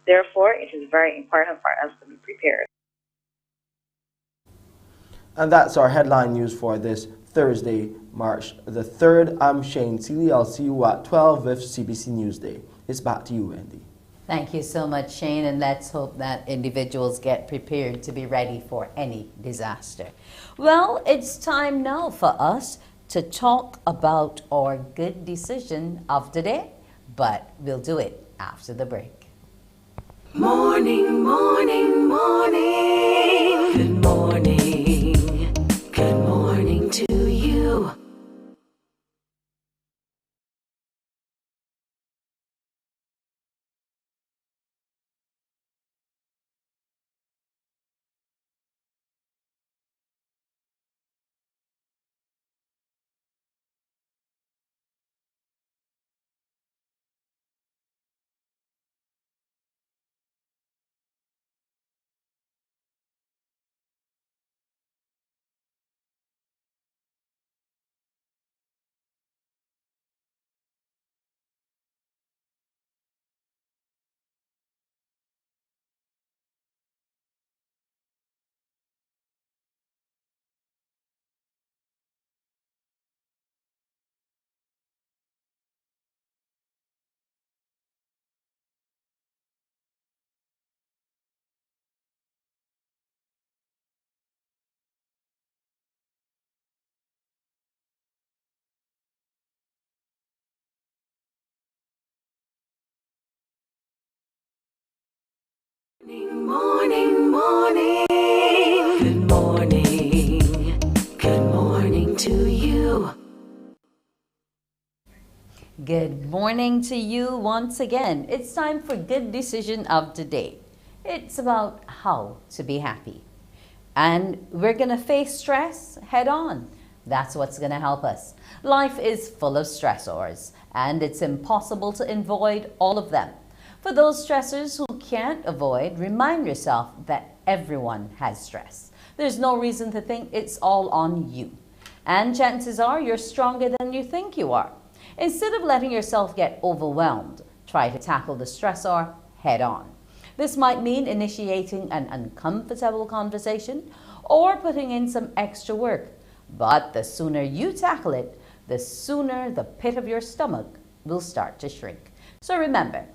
Therefore, it is very important for us to be prepared. And that's our headline news for this Thursday, March the 3rd. I'm Shane Seeley. I'll see you at 12 with CBC Newsday. It's back to you, Wendy. Thank you so much, Shane, and let's hope that individuals get prepared to be ready for any disaster. Well, it's time now for us to talk about our good decision of the day, but we'll do it after the break. Morning, morning, morning. Good morning. Good morning to you. Morning, morning. Good morning. Good morning to you. Good morning to you once again. It's time for Good Decision of the Day. It's about how to be happy. And we're going to face stress head on. That's what's going to help us. Life is full of stressors, and it's impossible to avoid all of them. For those stressors who can't avoid, remind yourself that everyone has stress. There's no reason to think it's all on you. And chances are you're stronger than you think you are. Instead of letting yourself get overwhelmed, try to tackle the stressor head on. This might mean initiating an uncomfortable conversation or putting in some extra work. But the sooner you tackle it, the sooner the pit of your stomach will start to shrink. So remember,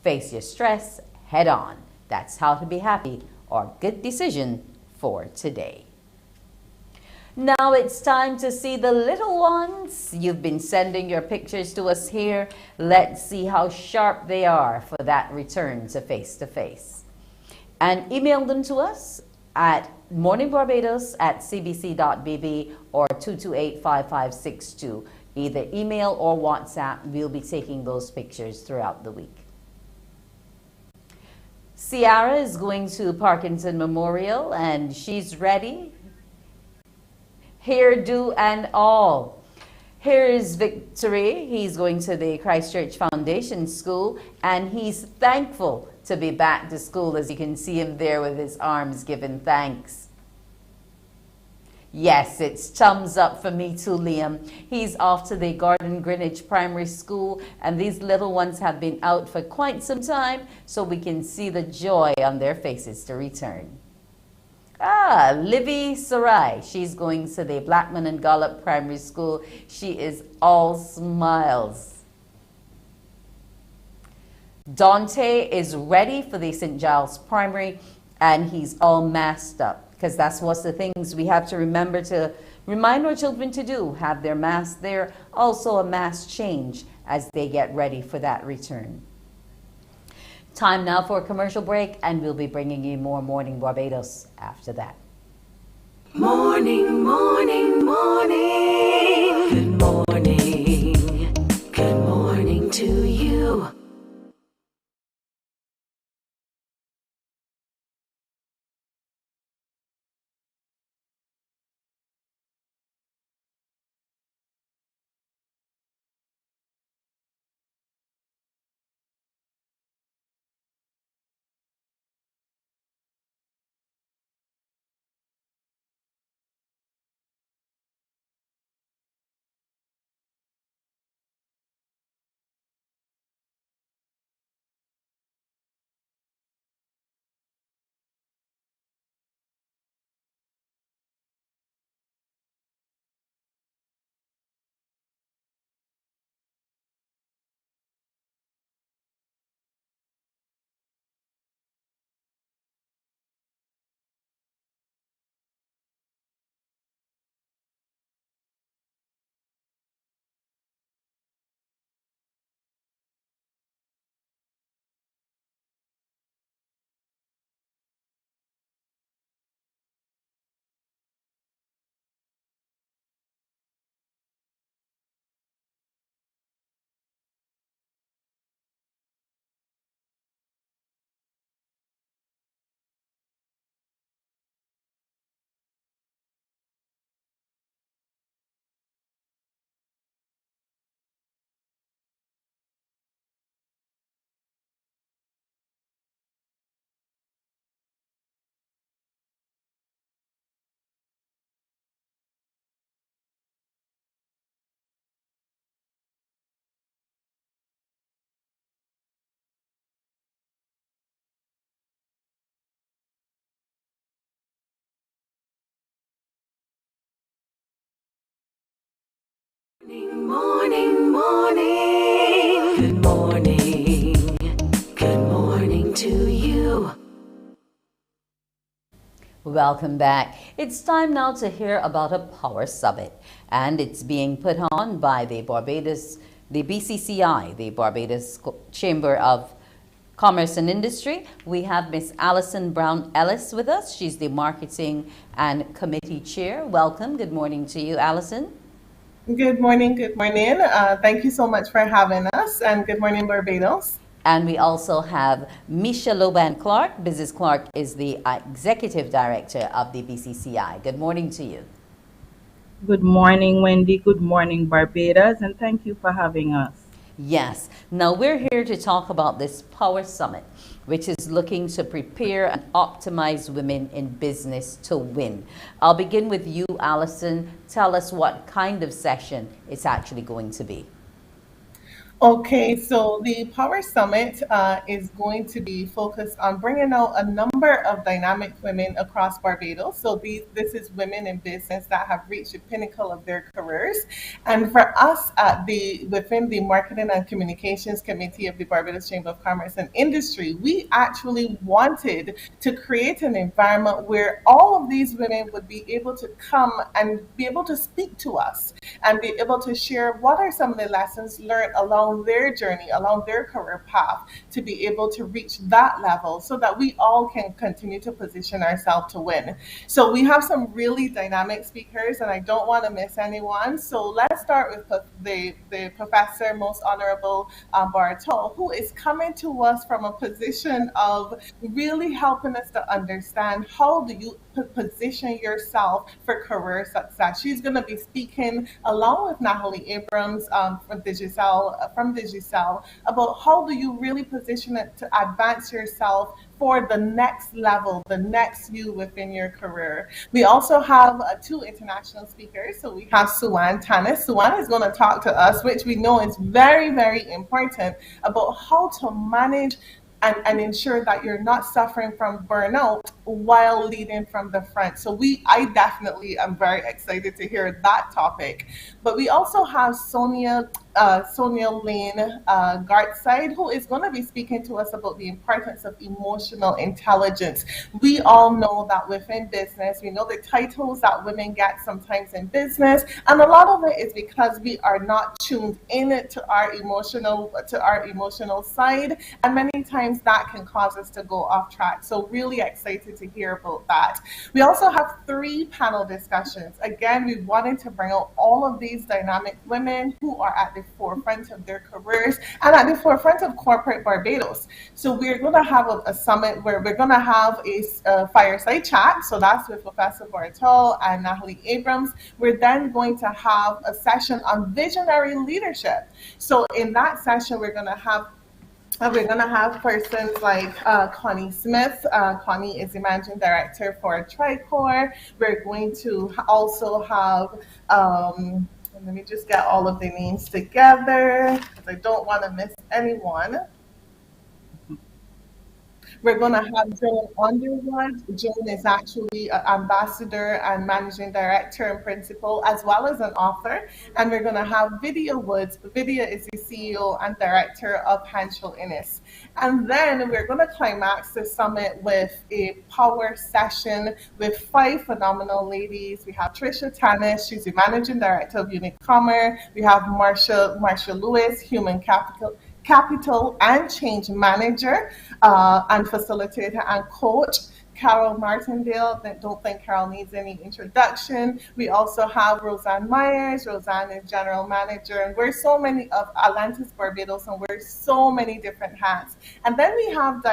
face your stress head on. That's how to be happy, or good decision for today. Now it's time to see the little ones. You've been sending your pictures to us here. Let's see how sharp they are for that return to face. And email them to us at morninbarbados@cbc.bb or 228-5562. Either email or WhatsApp. We'll be taking those pictures throughout the week. Ciara is going to Parkinson Memorial and she's ready. Hairdo and all. Here's Victory. He's going to the Christchurch Foundation School and he's thankful to be back to school, as you can see him there with his arms giving thanks. Yes, it's thumbs up for me too, Liam. He's off to the Gordon Greenwich Primary School and these little ones have been out for quite some time, so we can see the joy on their faces to return. Livy Sarai. She's going to the Blackman and Gollop Primary School. She is all smiles. Dante is ready for the St. Giles Primary and he's all masked up, because that's what's the things we have to remember to remind our children to do. Have their mask there, also a mask change as they get ready for that return. Time now for a commercial break, and we'll be bringing you more Morning Barbados after that. Morning, morning, morning. Good morning. Good morning to you. Morning, morning. Good morning. Good morning to you. Welcome back. It's time now to hear about a power summit, and it's being put on by the BCCI, the Barbados Chamber of Commerce and Industry, we have Miss Alison Brown Ellis with us. She's the Marketing and Committee Chair. Welcome. Good morning to you, Alison. Good morning. Good morning. Thank you so much for having us, and good morning, Barbados. And we also have Misha Loban Clark. Mrs. Clark is the Executive Director of the BCCI. Good morning to you. Good morning, Wendy. Good morning, Barbados, and thank you for having us. Yes. Now we're here to talk about this Power Summit, which is looking to prepare and optimize women in business to win. I'll begin with you, Alison. Tell us what kind of session it's actually going to be. Okay, so the Power Summit is going to be focused on bringing out a number of dynamic women across Barbados. So this is women in business that have reached the pinnacle of their careers. And for us within the Marketing and Communications Committee of the Barbados Chamber of Commerce and Industry, we actually wanted to create an environment where all of these women would be able to come and be able to speak to us and be able to share what are some of the lessons learned along their journey, along their career path, to be able to reach that level so that we all can continue to position ourselves to win. So we have some really dynamic speakers, and I don't want to miss anyone. So let's start with the Professor Most Honorable Bartol, who is coming to us from a position of really helping us to understand how do you position yourself for career success. She's going to be speaking along with Natalie Abrams from Digicel about how do you really position it to advance yourself for the next level, the next you within your career. We also have two international speakers. So we have Suwan Tanis. Suwan is going to talk to us, which we know is very, very important, about how to manage and ensure that you're not suffering from burnout while leading from the front. So I definitely am very excited to hear that topic. But we also have Sonia Lane Gartside, who is going to be speaking to us about the importance of emotional intelligence. We all know that within business, we know the titles that women get sometimes in business, and a lot of it is because we are not tuned in to our emotional side, and many times that can cause us to go off track. So really excited to hear about that. We also have 3 panel discussions. Again, we wanted to bring out all of these dynamic women who are at the forefront of their careers and at the forefront of corporate Barbados. So we're going to have a summit where we're going to have a fireside chat. So that's with Professor Bartol and Natalie Abrams. We're then going to have a session on visionary leadership. So in that session, we're going to have persons like Connie Smith. Connie is the managing director for Tricor. We're going to also have, let me just get all of the names together because I don't want to miss anyone. We're going to have Joan Underwood. Joan is actually an ambassador and managing director and principal, as well as an author. And we're going to have Vidya Woods. Vidya is the CEO and director of Hanschel Innes. And then we're going to climax the summit with a power session with 5 phenomenal ladies. We have Trisha Tanis. She's the managing director of Unique Commerce. We have Marsha Lewis, human capital and change manager and facilitator and coach. Carol Martindale, don't think Carol needs any introduction. We also have Roseanne Myers. Roseanne is general manager, and we're so many of Atlantis Barbados, and we're so many different hats. And then we have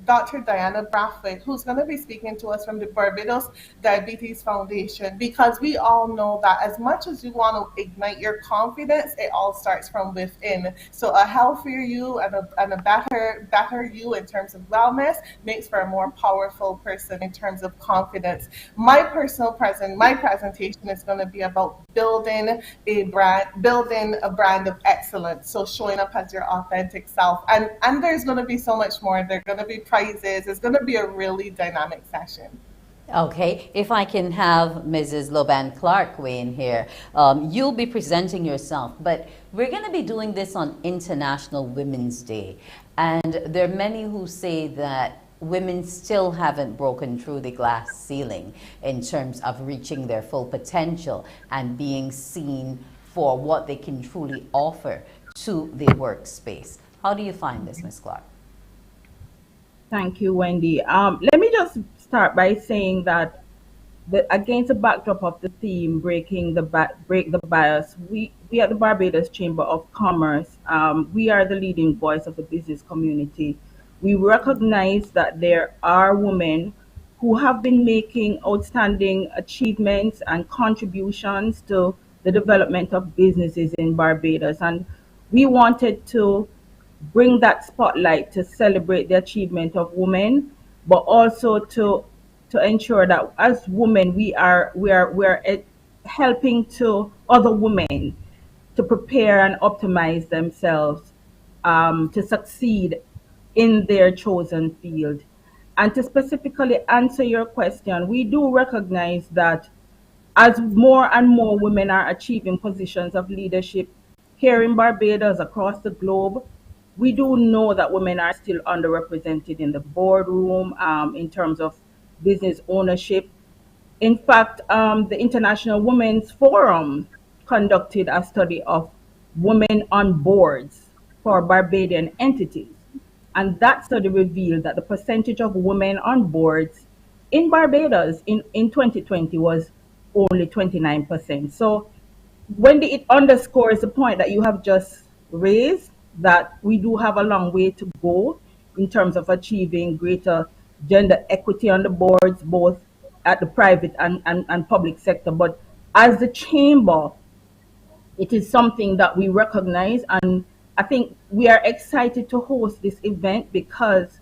Dr. Diana Brathwaite, who's going to be speaking to us from the Barbados Diabetes Foundation, because we all know that as much as you want to ignite your confidence, it all starts from within. So a healthier you and a better you in terms of wellness makes for a more powerful person in terms of confidence. My presentation is going to be about building a brand of excellence. So showing up as your authentic self. And there's going to be so much more. There are going to be prizes. It's going to be a really dynamic session. Okay, if I can have Mrs. Loban Clark weigh in here. You'll be presenting yourself, but we're going to be doing this on International Women's Day. And there are many who say that women still haven't broken through the glass ceiling in terms of reaching their full potential and being seen for what they can truly offer to the workspace. How do you find this, Ms. Clark? Thank you, Wendy. Let me just start by saying that against the backdrop of the theme breaking break the bias, we at the Barbados Chamber of Commerce, we are the leading voice of the business community. We recognize that there are women who have been making outstanding achievements and contributions to the development of businesses in Barbados, and we wanted to bring that spotlight to celebrate the achievement of women, but also to ensure that as women we are helping to other women to prepare and optimize themselves to succeed in their chosen field. And to specifically answer your question, we do recognize that as more and more women are achieving positions of leadership here in Barbados, across the globe, we do know that women are still underrepresented in the boardroom in terms of business ownership. In fact, the International Women's Forum conducted a study of women on boards for Barbadian entities. And that study revealed that the percentage of women on boards in Barbados in 2020 was only 29%. So Wendy, it underscores the point that you have just raised, that we do have a long way to go in terms of achieving greater gender equity on the boards, both at the private and public sector. But as the chamber, it is something that we recognize, and I think we are excited to host this event because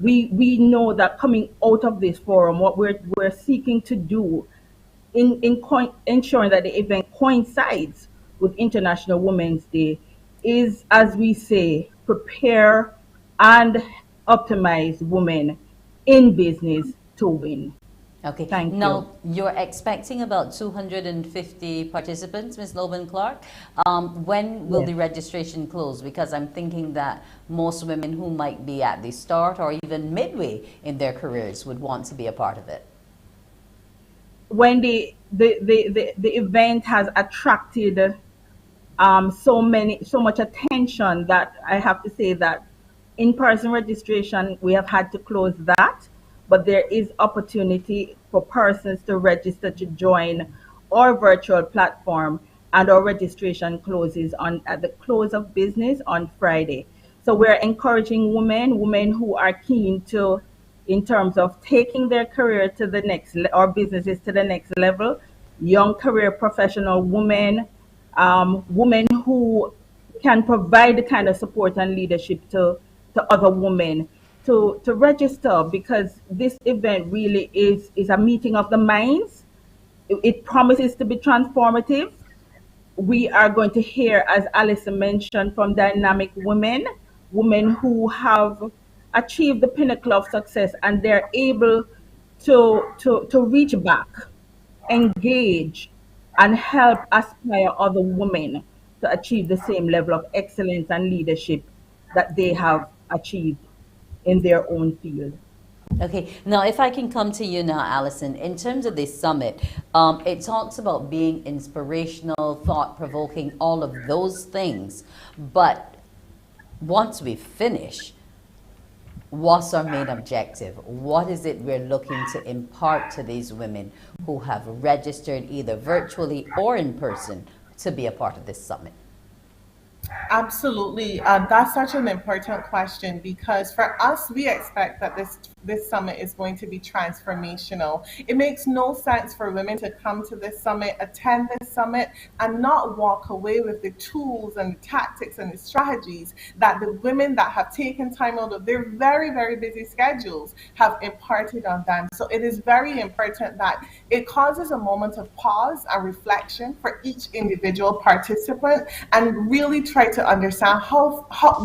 we know that coming out of this forum, what we're seeking to do ensuring that the event coincides with International Women's Day is, as we say, prepare and optimize women in business to win. Okay. Thank now, you're expecting about 250 participants, Ms. Loban Clark. When will the registration close? Because I'm thinking that most women who might be at the start or even midway in their careers would want to be a part of it. When the event has attracted so much attention that I have to say that in-person registration, we have had to close that, but there is opportunity for persons to register to join our virtual platform, and our registration closes at the close of business on Friday. So we're encouraging women who are keen to, in terms of taking their career to the next, or businesses to the next level, young career professional women, women who can provide the kind of support and leadership to other women to register, because this event really is a meeting of the minds. It promises to be transformative. We are going to hear, as Alison mentioned, from dynamic women who have achieved the pinnacle of success, and they're able to reach back, engage, and help aspire other women to achieve the same level of excellence and leadership that they have achieved in their own field. Okay, now if I can come to you now, Alison, in terms of this summit, it talks about being inspirational, thought-provoking, all of those things. But once we finish, what's our main objective? What is it we're looking to impart to these women who have registered either virtually or in person to be a part of this summit? Absolutely. That's such an important question, because for us, we expect that this summit is going to be transformational. It makes no sense for women to come to this summit, attend this summit, and not walk away with the tools and the tactics and the strategies that the women that have taken time out of their very, very busy schedules have imparted on them. So it is very important that it causes a moment of pause and reflection for each individual participant, and really try to understand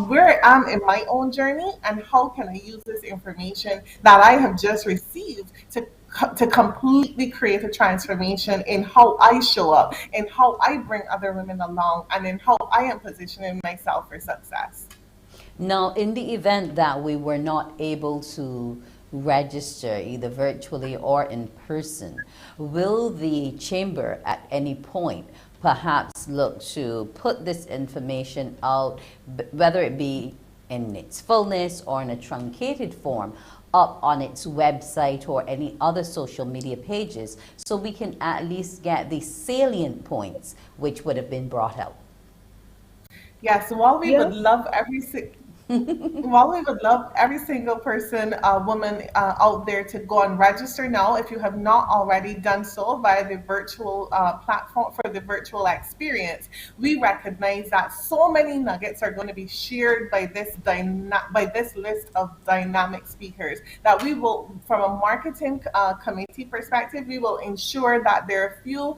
where I am in my own journey, and how can I use this information that I have just received to completely create a transformation in how I show up, in how I bring other women along, and in how I am positioning myself for success. Now, in the event that we were not able to register either virtually or in person, will the chamber at any point perhaps look to put this information out, whether it be in its fullness or in a truncated form up on its website or any other social media pages, so we can at least get the salient points which would have been brought out? Yes, while we would Yes. love while we would love every single person, woman out there to go and register now, if you have not already done so via the virtual platform for the virtual experience, we recognize that so many nuggets are going to be shared by by this list of dynamic speakers that we will, from a marketing committee perspective, we will ensure that there are few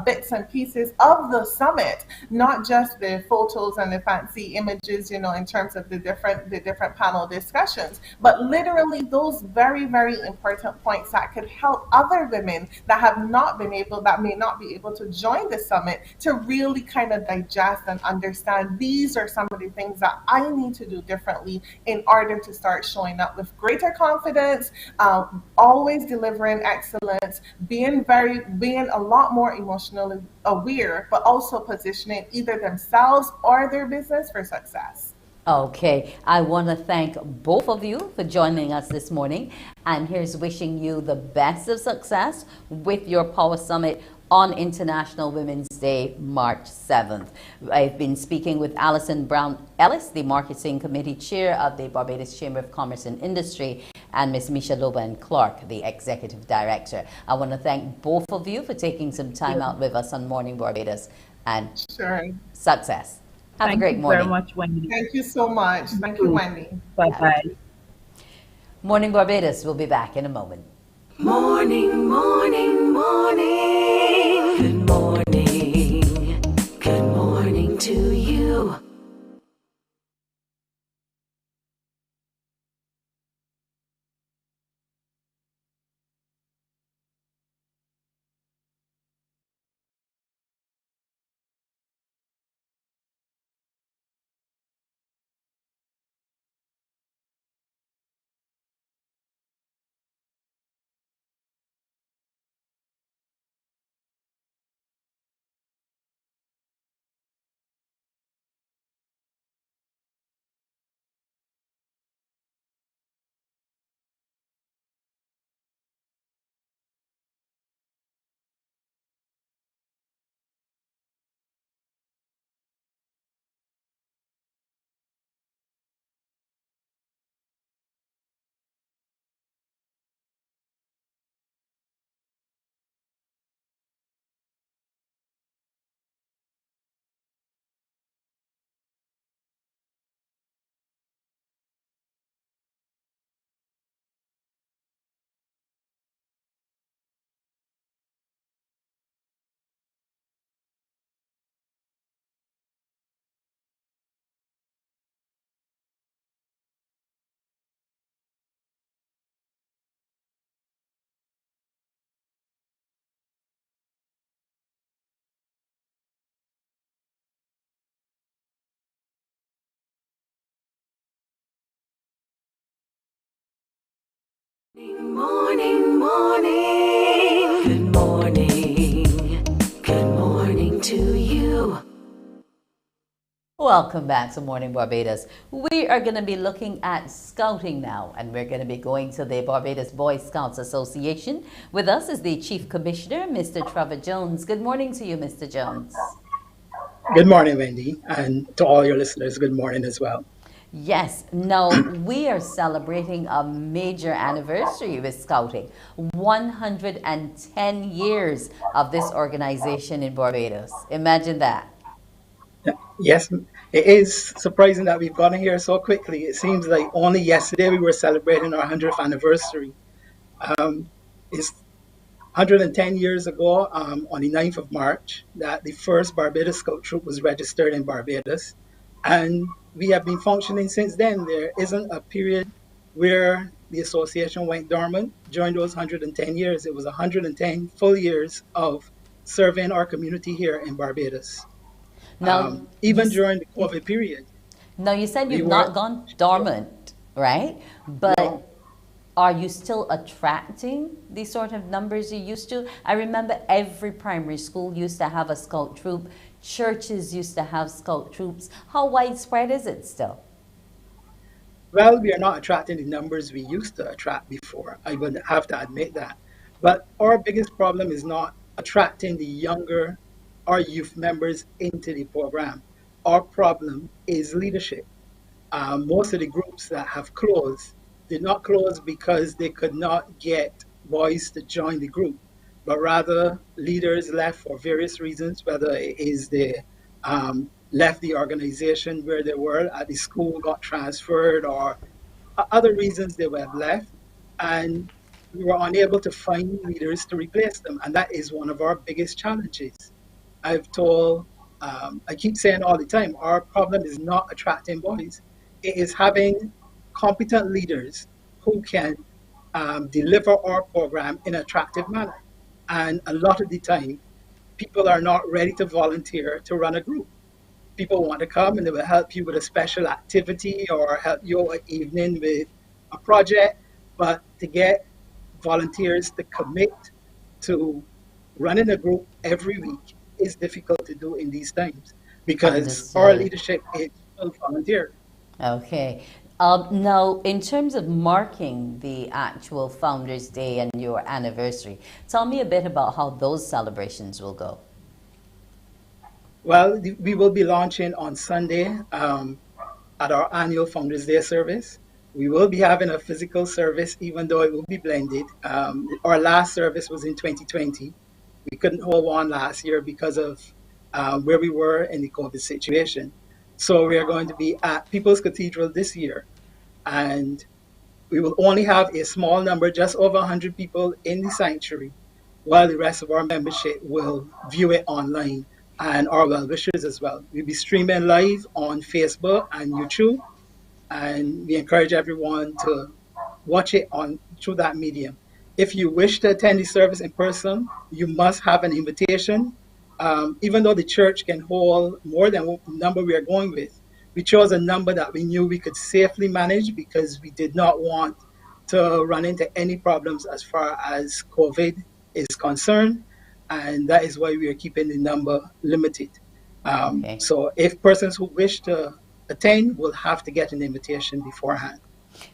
bits and pieces of the summit, not just the photos and the fancy images, in terms of the different panel discussions, but literally those very important points that could help other women that may not be able to join the summit to really kind of digest and understand these are some of the things that I need to do differently in order to start showing up with greater confidence, always delivering excellence, being a lot more emotionally aware, but also positioning either themselves or their business for success. Okay, I want to thank both of you for joining us this morning, and here's wishing you the best of success with your Power Summit on International Women's Day, March 7th. I've been speaking with Alison Brown Ellis, the Marketing Committee Chair of the Barbados Chamber of Commerce and Industry, and Ms. Misha Loban Clark, the Executive Director. I want to thank both of you for taking some time out with us on Morning Barbados, and success. Have a great morning. Thank you very much, Wendy. Thank you so much. Thank you, Wendy. Bye-bye. Morning Barbados will be back in a moment. Morning, morning, morning. Good morning. Good morning to you. Morning, morning. Good morning. Good morning to you. Welcome back to Morning Barbados. We are going to be looking at scouting now, and we're going to be going to the Barbados Boy Scouts Association. With us is the Chief Commissioner, Mr. Trevor Jones. Good morning to you, Mr. Jones. Good morning, Wendy, and to all your listeners, good morning as well. Yes, now we are celebrating a major anniversary with Scouting. 110 years of this organization in Barbados. Imagine that. Yes, it is surprising that we've gotten here so quickly. It seems like only yesterday we were celebrating our 100th anniversary. It's 110 years ago, on the 9th of March, that the first Barbados Scout Troop was registered in Barbados. And we have been functioning since then. There isn't a period where the association went dormant. During those 110 years, it was 110 full years of serving our community here in Barbados. Now, even during the COVID period. Now, you said you've not gone dormant, right? But no. Are you still attracting the sort of numbers you used to? I remember every primary school used to have a scout troop. Churches used to have scout troops. How widespread is it still? Well, we are not attracting the numbers we used to attract before. I would have to admit that. But our biggest problem is not attracting the younger, our youth members into the program. Our problem is leadership. Most of the groups that have closed did not close because they could not get boys to join the group, but rather leaders left for various reasons, whether it is they left the organization where they were at the school, got transferred, or other reasons they were left. And we were unable to find leaders to replace them. And that is one of our biggest challenges. I've told, I keep saying all the time, our problem is not attracting boys. It is having competent leaders who can deliver our program in an attractive manner. And a lot of the time, people are not ready to volunteer to run a group. People want to come and they will help you with a special activity or help you an evening with a project, but to get volunteers to commit to running a group every week is difficult to do in these times because our Understood. leadership is full volunteer. Okay. Now, in terms of marking the actual Founders Day and your anniversary, tell me a bit about how those celebrations will go. Well, we will be launching on Sunday at our annual Founders Day service. We will be having a physical service, even though it will be blended. Our last service was in 2020. We couldn't hold one last year because of where we were in the COVID situation. So we are going to be at People's Cathedral this year. And we will only have a small number, just over 100 people in the sanctuary, while the rest of our membership will view it online and our well-wishers as well. We'll be streaming live on Facebook and YouTube, and we encourage everyone to watch it on through that medium. If you wish to attend the service in person, you must have an invitation. Even though the church can hold more than the number we are going with, we chose a number that we knew we could safely manage because we did not want to run into any problems as far as COVID is concerned. And that is why we are keeping the number limited. Okay. So if persons who wish to attend will have to get an invitation beforehand.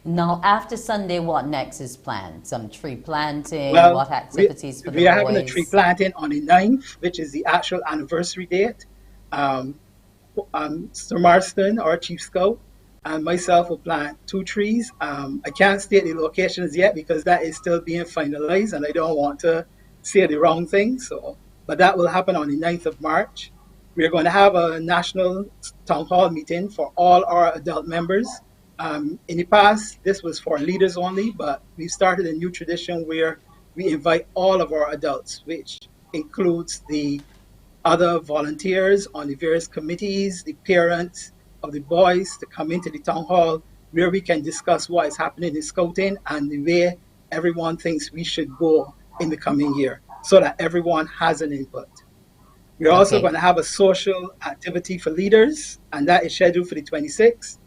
Now, after Sunday, what next is planned? Some tree planting? Well, What activities for the we are having a tree boys? planting on the 9th, which is the actual anniversary date. Sir Marston, our chief scout, and myself will plant 2 trees. I can't state the locations yet because that is still being finalized and I don't want to say the wrong thing. But that will happen on the 9th of March. We are going to have a national town hall meeting for all our adult members. In the past, this was for leaders only, but we've started a new tradition where we invite all of our adults, which includes the other volunteers on the various committees, the parents of the boys to come into the town hall where we can discuss what is happening in scouting and the way everyone thinks we should go in the coming year so that everyone has an input. We're also going to have a social activity for leaders, and that is scheduled for the 26th.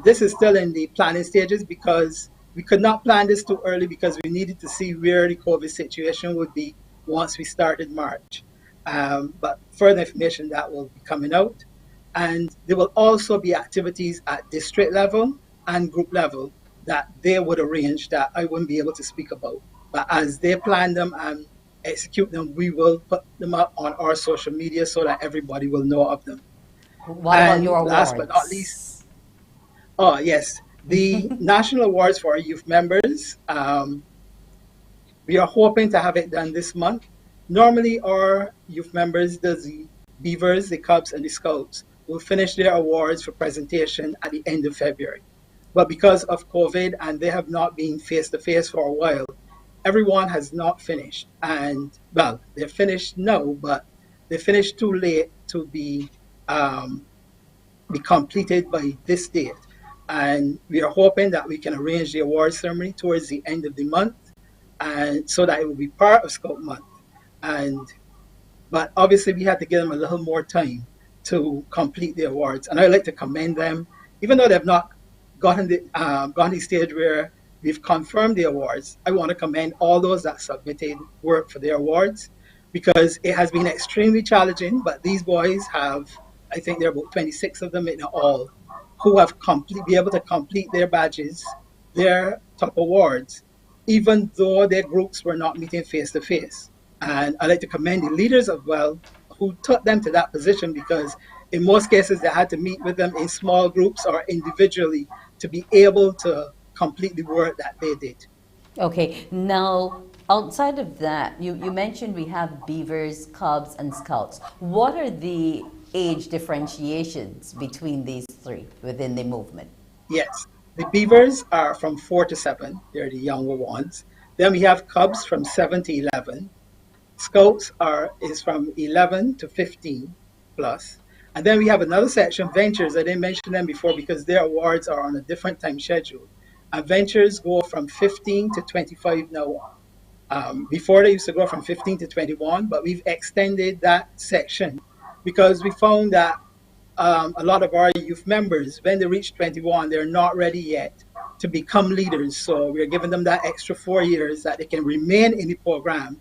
This is still in the planning stages because we could not plan this too early because we needed to see where the COVID situation would be once we started March. But further information that will be coming out. And there will also be activities at district level and group level that they would arrange that I wouldn't be able to speak about. But as they plan them and execute them, we will put them up on our social media so that everybody will know of them. What about your awards? Last but not least, oh yes, the national awards for our youth members. We are hoping to have it done this month. Normally, our youth members, the Beavers, the Cubs, and the Scouts, will finish their awards for presentation at the end of February. But because of COVID and they have not been face-to-face for a while, everyone has not finished. And, well, they're finished now, but they finished too late to be completed by this date. And we are hoping that we can arrange the award ceremony towards the end of the month, and so that it will be part of Scout Month. But obviously we had to give them a little more time to complete the awards. And I'd like to commend them, even though they've not gotten the stage where we've confirmed the awards. I want to commend all those that submitted work for their awards because it has been extremely challenging. But these boys have, I think there are about 26 of them in all, who have be able to complete their badges, their top awards, even though their groups were not meeting face to face. And I'd like to commend the leaders as well who took them to that position, because in most cases they had to meet with them in small groups or individually to be able to complete the work that they did. Okay, now outside of that, you mentioned we have beavers, cubs, and scouts. What are the age differentiations between these three within the movement? Yes, the beavers are from 4 to 7. They're the younger ones. Then we have cubs from 7 to 11. Scouts is from 11 to 15 plus. And then we have another section, ventures. I didn't mention them before because their awards are on a different time schedule. And ventures go from 15 to 25 now. Before they used to go from 15 to 21, but we've extended that section because we found that a lot of our youth members, when they reach 21, they're not ready yet to become leaders. So we're giving them that extra 4 years that they can remain in the program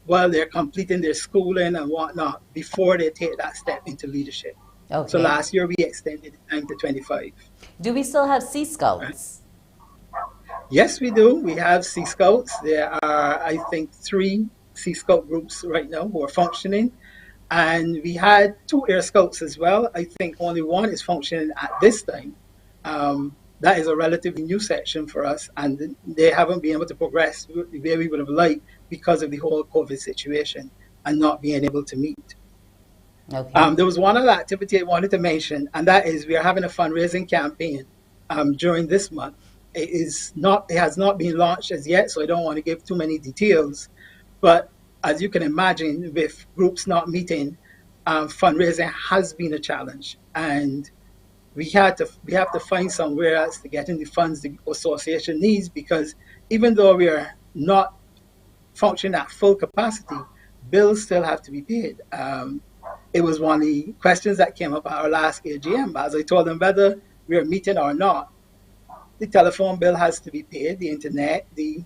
while they're completing their schooling and whatnot before they take that step into leadership. Okay. So last year we extended the time to 25. Do we still have Sea Scouts? Yes, we do. We have Sea Scouts. There are, I think, 3 Sea Scout groups right now who are functioning. And we had 2 Air Scouts as well. I think only 1 is functioning at this time. That is a relatively new section for us, and they haven't been able to progress the way we would have liked because of the whole COVID situation and not being able to meet. Okay. There was one other activity I wanted to mention, and that is we are having a fundraising campaign during this month. It has not been launched as yet, so I don't want to give too many details. But as you can imagine, with groups not meeting, fundraising has been a challenge, and we have to find somewhere else to get in the funds the association needs, because even though we are not functioning at full capacity, bills still have to be paid. It was one of the questions that came up at our last AGM. As I told them, whether we are meeting or not, the telephone bill has to be paid, the internet, the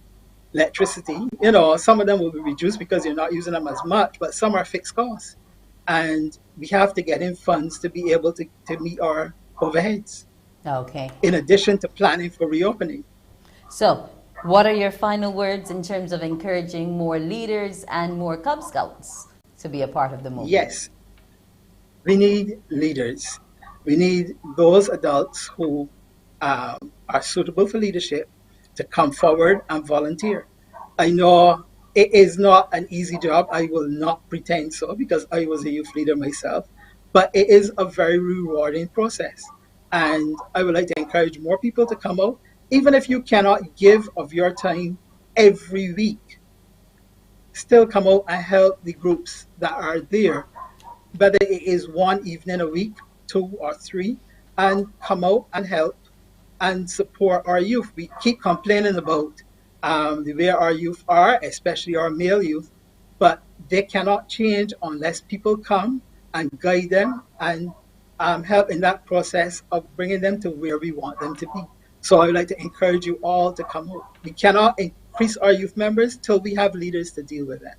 electricity. Some of them will be reduced because you're not using them as much, but some are fixed costs. And we have to get in funds to be able to meet our overheads. Okay. In addition to planning for reopening. So, what are your final words in terms of encouraging more leaders and more Cub Scouts to be a part of the movement? Yes. We need leaders. We need those adults who are suitable for leadership to come forward and volunteer. I know it is not an easy job. I will not pretend so, because I was a youth leader myself. But it is a very rewarding process. And I would like to encourage more people to come out, even if you cannot give of your time every week. Still come out and help the groups that are there, whether it is one evening a week, 2 or 3, and come out and help and support our youth. We keep complaining about the way our youth are, especially our male youth, but they cannot change unless people come and guide them and help in that process of bringing them to where we want them to be. So I would like to encourage you all to come out. We cannot increase our youth members till we have leaders to deal with them.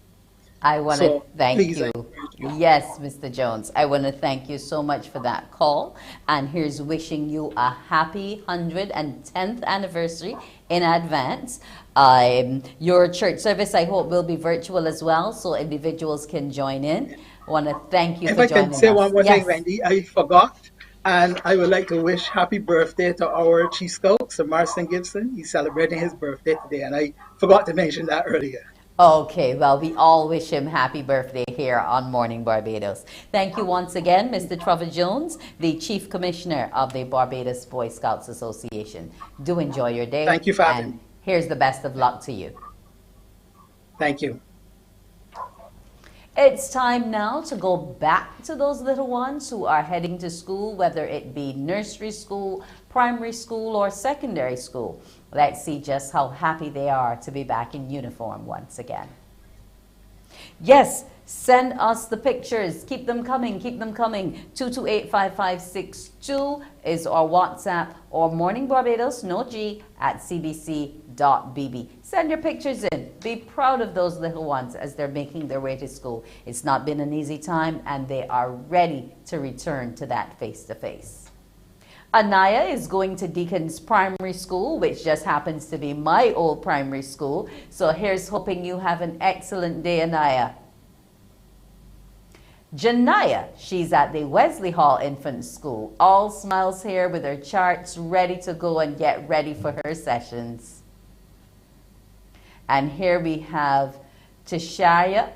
I want to thank you. Yes, Mr. Jones, I want to thank you so much for that call. And here's wishing you a happy 110th anniversary in advance. Your church service, I hope, will be virtual as well, so individuals can join in. I want to thank you for joining us. If I can say one more thing, Wendy, I forgot. And I would like to wish happy birthday to our Chief Scout, Sir Marston Gibson. He's celebrating his birthday today, and I forgot to mention that earlier. Okay, well, we all wish him happy birthday here on Morning Barbados. Thank you once again, Mr. Trevor Jones, the Chief Commissioner of the Barbados Boy Scouts Association. Do enjoy your day. Thank you for having me. Here's the best of luck to you. Thank you. It's time now to go back to those little ones who are heading to school, whether it be nursery school, primary school, or secondary school. Let's see just how happy they are to be back in uniform once again. Yes, send us the pictures. Keep them coming. Keep them coming. 228-5562 is our WhatsApp, or Morning Barbados, no G, at cbc.bb. Send your pictures in. Be proud of those little ones as they're making their way to school. It's not been an easy time, and they are ready to return to that face-to-face. Anaya is going to Deacon's Primary School, which just happens to be my old primary school. So here's hoping you have an excellent day, Anaya. Janaya, she's at the Wesley Hall Infant School. All smiles here with her charts ready to go and get ready for her sessions. And here we have Tashara.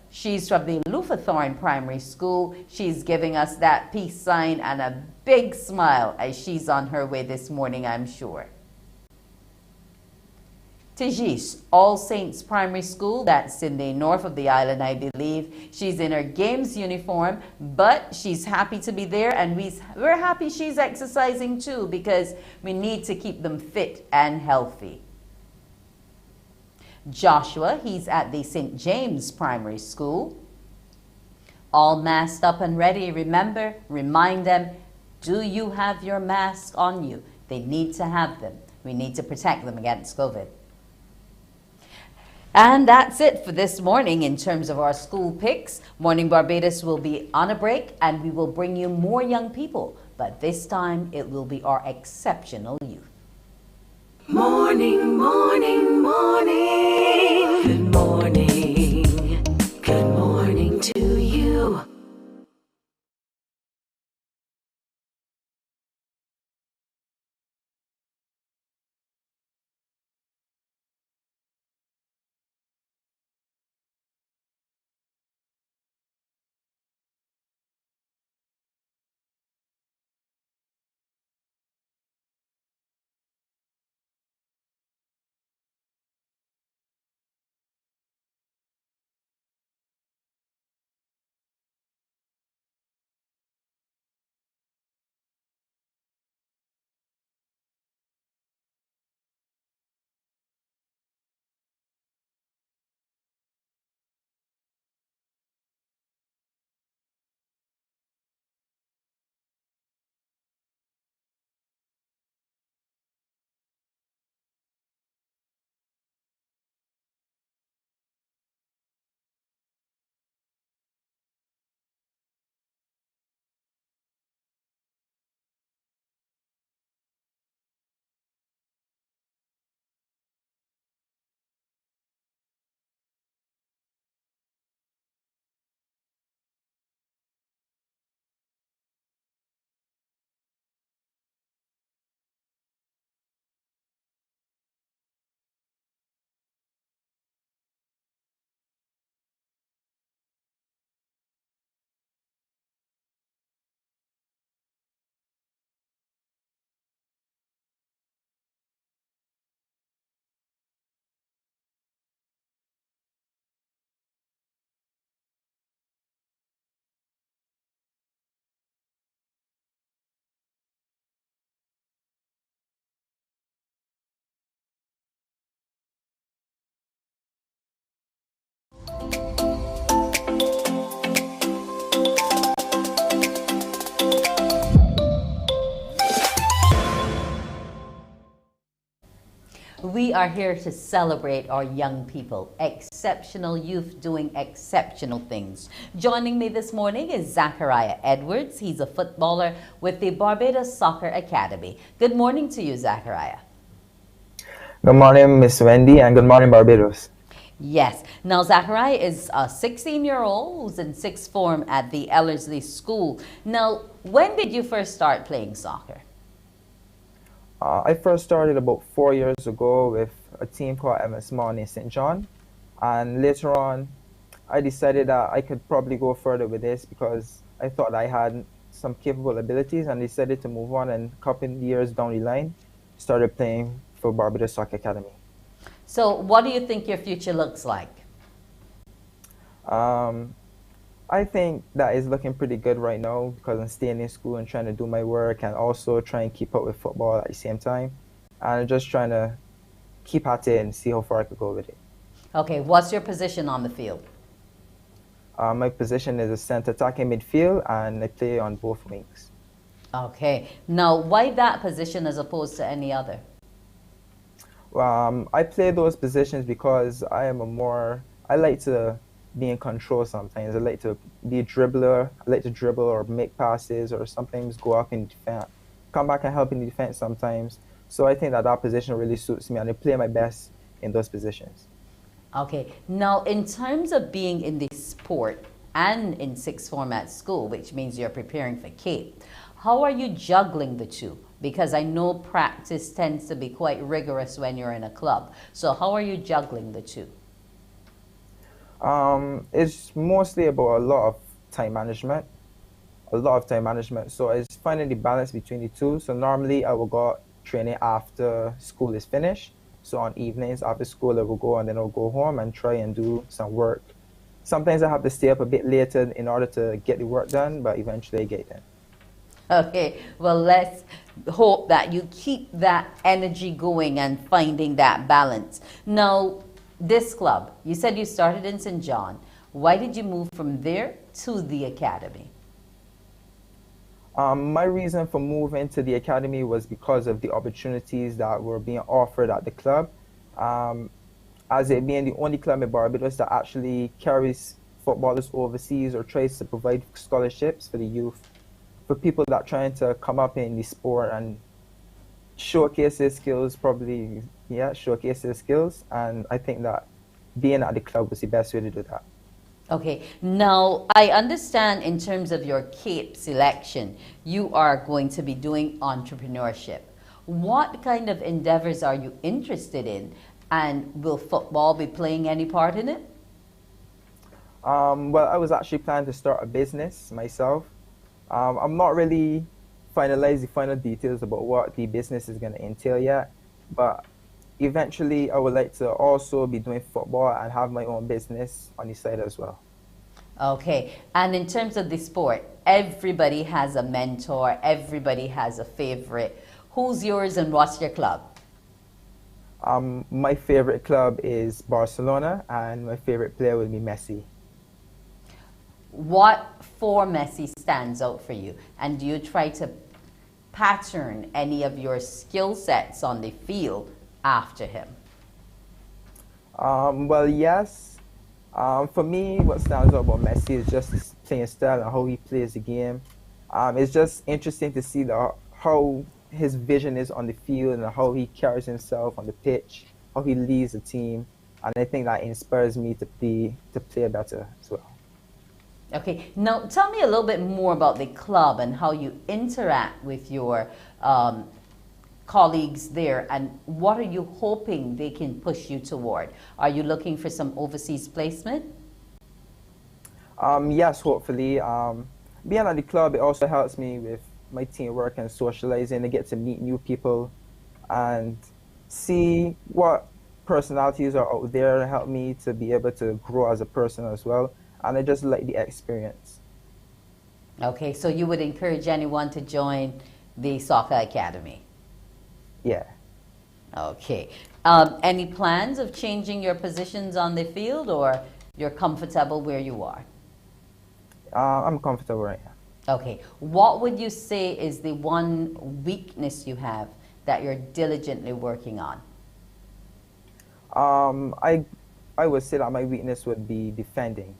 She's from the Lutherthorne Primary School. She's giving us that peace sign and a big smile as she's on her way this morning, I'm sure. Tijis, All Saints Primary School, that's in the north of the island, I believe. She's in her games uniform, but she's happy to be there, and we're happy she's exercising too, because we need to keep them fit and healthy. Joshua, he's at the St. James Primary School. All masked up and ready. Remember, remind them, do you have your mask on you? They need to have them. We need to protect them against COVID. And that's it for this morning in terms of our school picks. Morning Barbados will be on a break, and we will bring you more young people. But this time, it will be our exceptional youth. Morning, morning, morning. Good morning. Good morning to you. We are here to celebrate our young people, exceptional youth doing exceptional things. Joining me this morning is Zachariah Edwards. He's a footballer with the Barbados Soccer Academy. Good morning to you, Zachariah. Good morning, Miss Wendy, and good morning, Barbados. Yes. Now, Zachariah is a 16-year-old who's in sixth form at the Ellerslie School. Now, when did you first start playing soccer? I first started about 4 years ago with a team called MS Mornin St. John, and later on I decided that I could probably go further with this because I thought I had some capable abilities, and decided to move on, and a couple of years down the line started playing for Barbados Soccer Academy. So what do you think your future looks like? I think that is looking pretty good right now because I'm staying in school and trying to do my work, and also try and keep up with football at the same time. And I'm just trying to keep at it and see how far I could go with it. Okay, what's your position on the field? My position is a center attacking midfield, and I play on both wings. Okay, now why that position as opposed to any other? I play those positions because I like to be in control sometimes. I like to be a dribbler. I like to dribble or make passes or sometimes go up in defense, come back and help in the defense sometimes. So I think that that position really suits me, and I play my best in those positions. Okay, now in terms of being in the sport and in sixth form at school, which means you're preparing for Cape, how are you juggling the two? Because I know practice tends to be quite rigorous when you're in a club. So how are you juggling the two? It's mostly about a lot of time management. So it's finding the balance between the two. So normally I will go out training after school is finished. So on evenings after school I will go and then I'll go home and try and do some work. Sometimes I have to stay up a bit later in order to get the work done, but eventually I get it done. Okay, well, let's hope that you keep that energy going and finding that balance. Now, this club, you said you started in St. John. Why did you move from there to the academy? My reason for moving to the academy was because of the opportunities that were being offered at the club. As it being the only club in Barbados that actually carries footballers overseas or tries to provide scholarships for the youth, for people that are trying to come up in the sport and showcase their skills, showcase their skills. And I think that being at the club was the best way to do that. Okay, now I understand in terms of your CAPE selection, you are going to be doing entrepreneurship. What kind of endeavors are you interested in? And will football be playing any part in it? Well, I was actually planning to start a business myself. I'm not really finalized the final details about what the business is going to entail yet, but eventually I would like to also be doing football and have my own business on the side as well. Okay, and in terms of the sport, everybody has a mentor, everybody has a favorite. Who's yours and what's your club? My favorite club is Barcelona and my favorite player would be Messi. What for Messi stands out for you? And do you try to pattern any of your skill sets on the field after him? Well, yes. For me, what stands out about Messi is just his playing style and how he plays the game. It's just interesting to see how his vision is on the field and how he carries himself on the pitch, how he leads the team. And I think that inspires me to play better as well. Okay, now tell me a little bit more about the club and how you interact with your colleagues there, and what are you hoping they can push you toward? Are you looking for some overseas placement? Yes, hopefully. Being at the club, it also helps me with my teamwork and socializing. I get to meet new people and see what personalities are out there and help me to be able to grow as a person as well. And I just like the experience. Okay, so you would encourage anyone to join the soccer academy? Yeah. Okay. Any plans of changing your positions on the field, or you're comfortable where you are? I'm comfortable right now. Okay. What would you say is the one weakness you have that you're diligently working on? I would say that my weakness would be defending.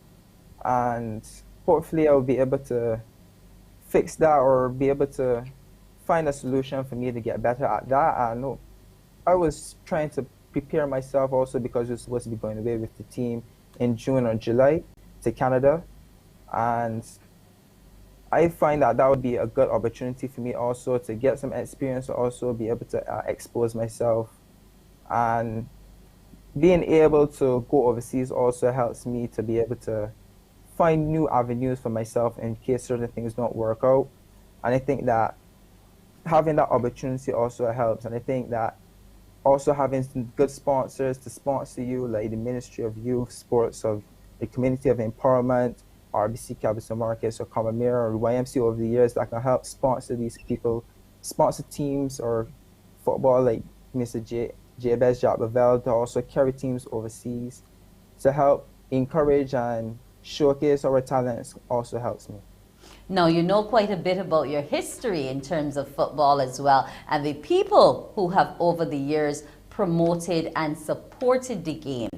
And hopefully I'll be able to fix that or be able to find a solution for me to get better at that. I was trying to prepare myself also because we're supposed to be going away with the team in June or July to Canada. And I find that that would be a good opportunity for me also to get some experience, to also be able to expose myself. And being able to go overseas also helps me to be able to find new avenues for myself in case certain things don't work out. And I think that having that opportunity also helps. And I think that also having some good sponsors to sponsor you, like the Ministry of Youth, Sports, of the Community of Empowerment, RBC Capital Markets, or Comamira, or YMC over the years, that can help sponsor these people, sponsor teams or football like Mr. Jabez Jacques, to also carry teams overseas to help encourage and showcase our talents also helps me. Now, you know quite a bit about your history in terms of football as well, and the people who have over the years promoted and supported the game.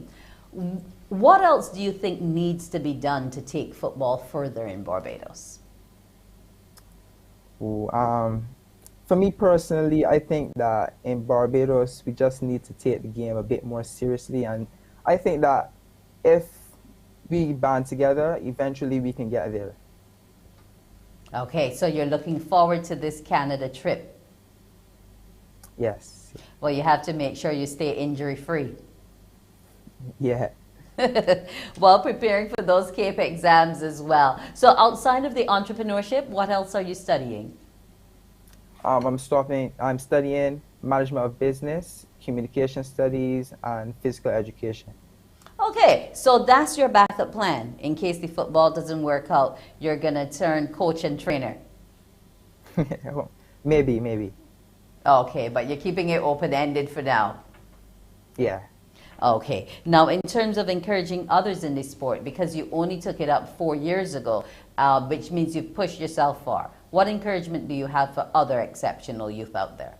What else do you think needs to be done to take football further in Barbados? Ooh, for me personally, I think that in Barbados, we just need to take the game a bit more seriously. And I think that if we band together, eventually we can get there. Okay, so you're looking forward to this Canada trip. Yes. Well, you have to make sure you stay injury-free. Yeah. While preparing for those CAPE exams as well. So outside of the entrepreneurship, what else are you studying? I'm studying management of business, communication studies, and physical education. Okay, so that's your backup plan. In case the football doesn't work out, you're going to turn coach and trainer. Maybe. Okay, but you're keeping it open-ended for now. Yeah. Okay. Now, in terms of encouraging others in this sport, because you only took it up 4 years ago, which means you've pushed yourself far, what encouragement do you have for other exceptional youth out there?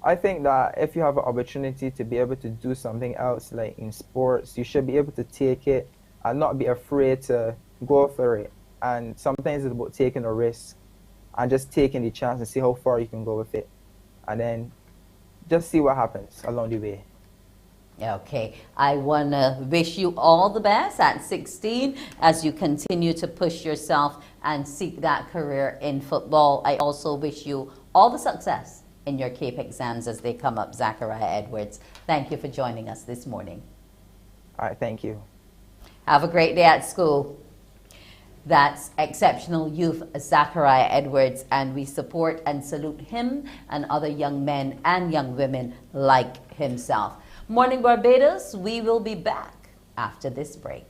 I think that if you have an opportunity to be able to do something else, like in sports, you should be able to take it and not be afraid to go for it. And sometimes it's about taking a risk and just taking the chance and see how far you can go with it. And then just see what happens along the way. Okay, I want to wish you all the best at 16 as you continue to push yourself and seek that career in football. I also wish you all the success in your CAPE exams as they come up, Zachariah Edwards. Thank you for joining us this morning. All right, thank you. Have a great day at school. That's exceptional youth Zachariah Edwards, and we support and salute him and other young men and young women like himself. Morning Barbados, we will be back after this break.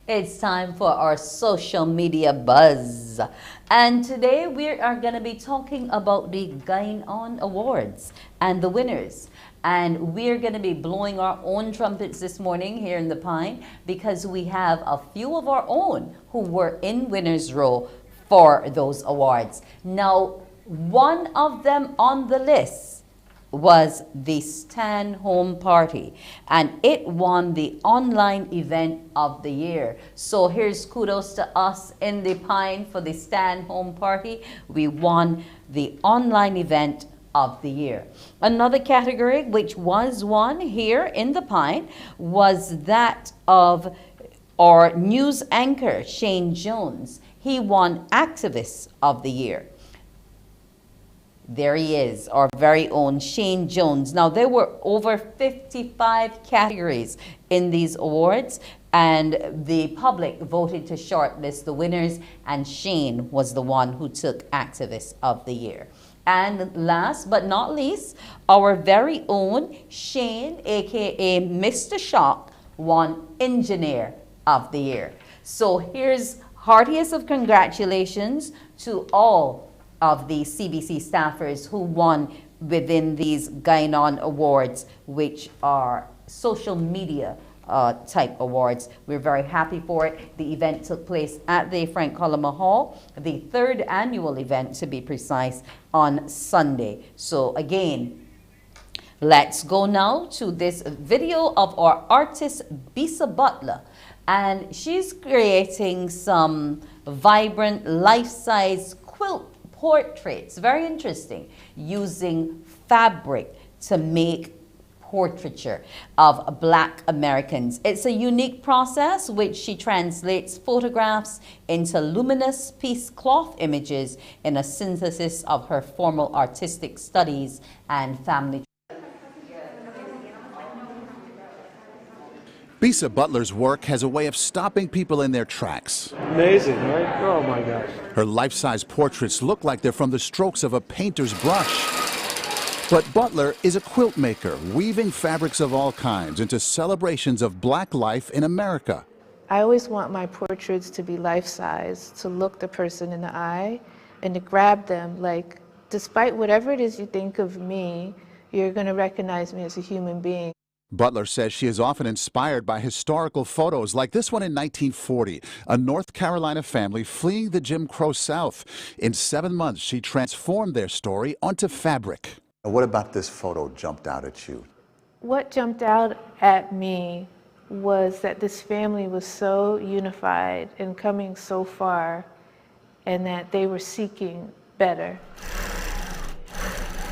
It's time for our social media buzz. And today we are going to be talking about the Going On Awards and the winners. And we're going to be blowing our own trumpets this morning here in the Pine because we have a few of our own who were in winner's row for those awards. Now, one of them on the list was the Stand Home Party, and it won the online event of the year. So here's kudos to us in the Pine for the Stand Home Party. We won the online event of the year. Another category which was won here in the Pine was that of our news anchor, Shane Jones. He won Activist of the Year. There he is, our very own Shane Jones. Now, there were over 55 categories in these awards, and the public voted to shortlist the winners, and Shane was the one who took Activist of the Year. And last but not least, our very own Shane, aka Mr. Shock, won Engineer of the Year. So here's heartiest of congratulations to all of the CBC staffers who won within these Gainon Awards, which are social media type awards. We're very happy for it. The event took place at the Frank Collima Hall, the 3rd annual event to be precise, on Sunday. So again, let's go now to this video of our artist Bisa Butler, and she's creating some vibrant life-size quilt portraits, very interesting, using fabric to make portraiture of Black Americans. It's a unique process which she translates photographs into luminous piece cloth images in a synthesis of her formal artistic studies and family. Bisa Butler's work has a way of stopping people in their tracks. Amazing, right? Oh my gosh. Her life-size portraits look like they're from the strokes of a painter's brush. But Butler is a quilt maker, weaving fabrics of all kinds into celebrations of Black life in America. I always want my portraits to be life-size, to look the person in the eye and to grab them, like, despite whatever it is you think of me, you're going to recognize me as a human being. Butler says she is often inspired by historical photos like this one in 1940, a North Carolina family fleeing the Jim Crow South. In 7 months, she transformed their story onto fabric. What about this photo jumped out at you? What jumped out at me was that this family was so unified and coming so far, and that they were seeking better.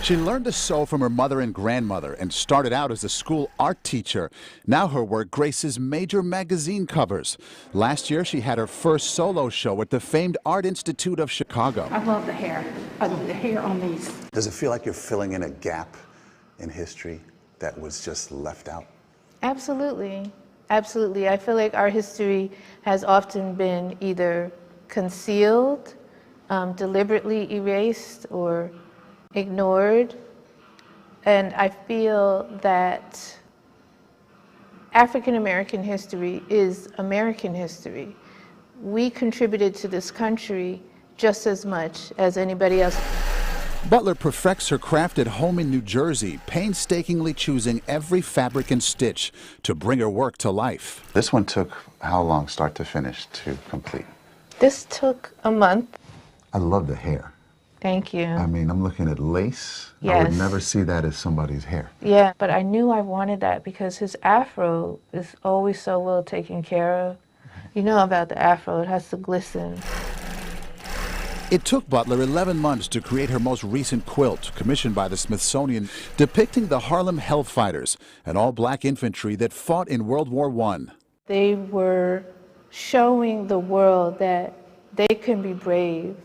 She learned to sew from her mother and grandmother and started out as a school art teacher. Now her work graces major magazine covers. Last year, she had her first solo show at the famed Art Institute of Chicago. I love the hair. I love the hair on these. Does it feel like you're filling in a gap in history that was just left out? Absolutely. Absolutely. I feel like our history has often been either concealed, deliberately erased, or ignored, and I feel that African American history is American history. We contributed to this country just as much as anybody else. Butler perfects her craft at home in New Jersey, painstakingly choosing every fabric and stitch to bring her work to life. This one took how long, start to finish, to complete? This took a month. I love the hair. Thank you. I mean, I'm looking at lace. Yes. I would never see that as somebody's hair. Yeah, but I knew I wanted that because his afro is always so well taken care of. You know about the afro, it has to glisten. It took Butler 11 months to create her most recent quilt, commissioned by the Smithsonian, depicting the Harlem Hellfighters, an all-Black infantry that fought in World War I. They were showing the world that they can be brave,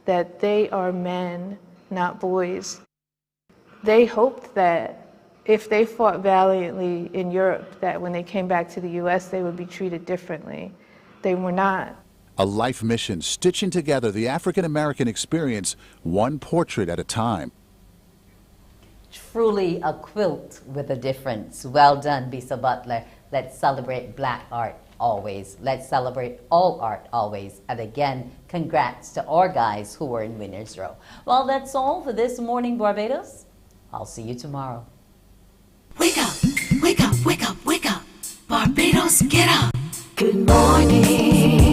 that they are men, not boys. They hoped that if they fought valiantly in Europe, that when they came back to the US, they would be treated differently. They were not. A life mission, stitching together the African-American experience, one portrait at a time. Truly a quilt with a difference. Well done, Bisa Butler. Let's celebrate Black art always. Let's celebrate all art always. And again, congrats to our guys who were in Winners Row. Well, that's all for this Morning Barbados. I'll see you tomorrow. Wake up, wake up, wake up, wake up. Barbados, get up. Good morning.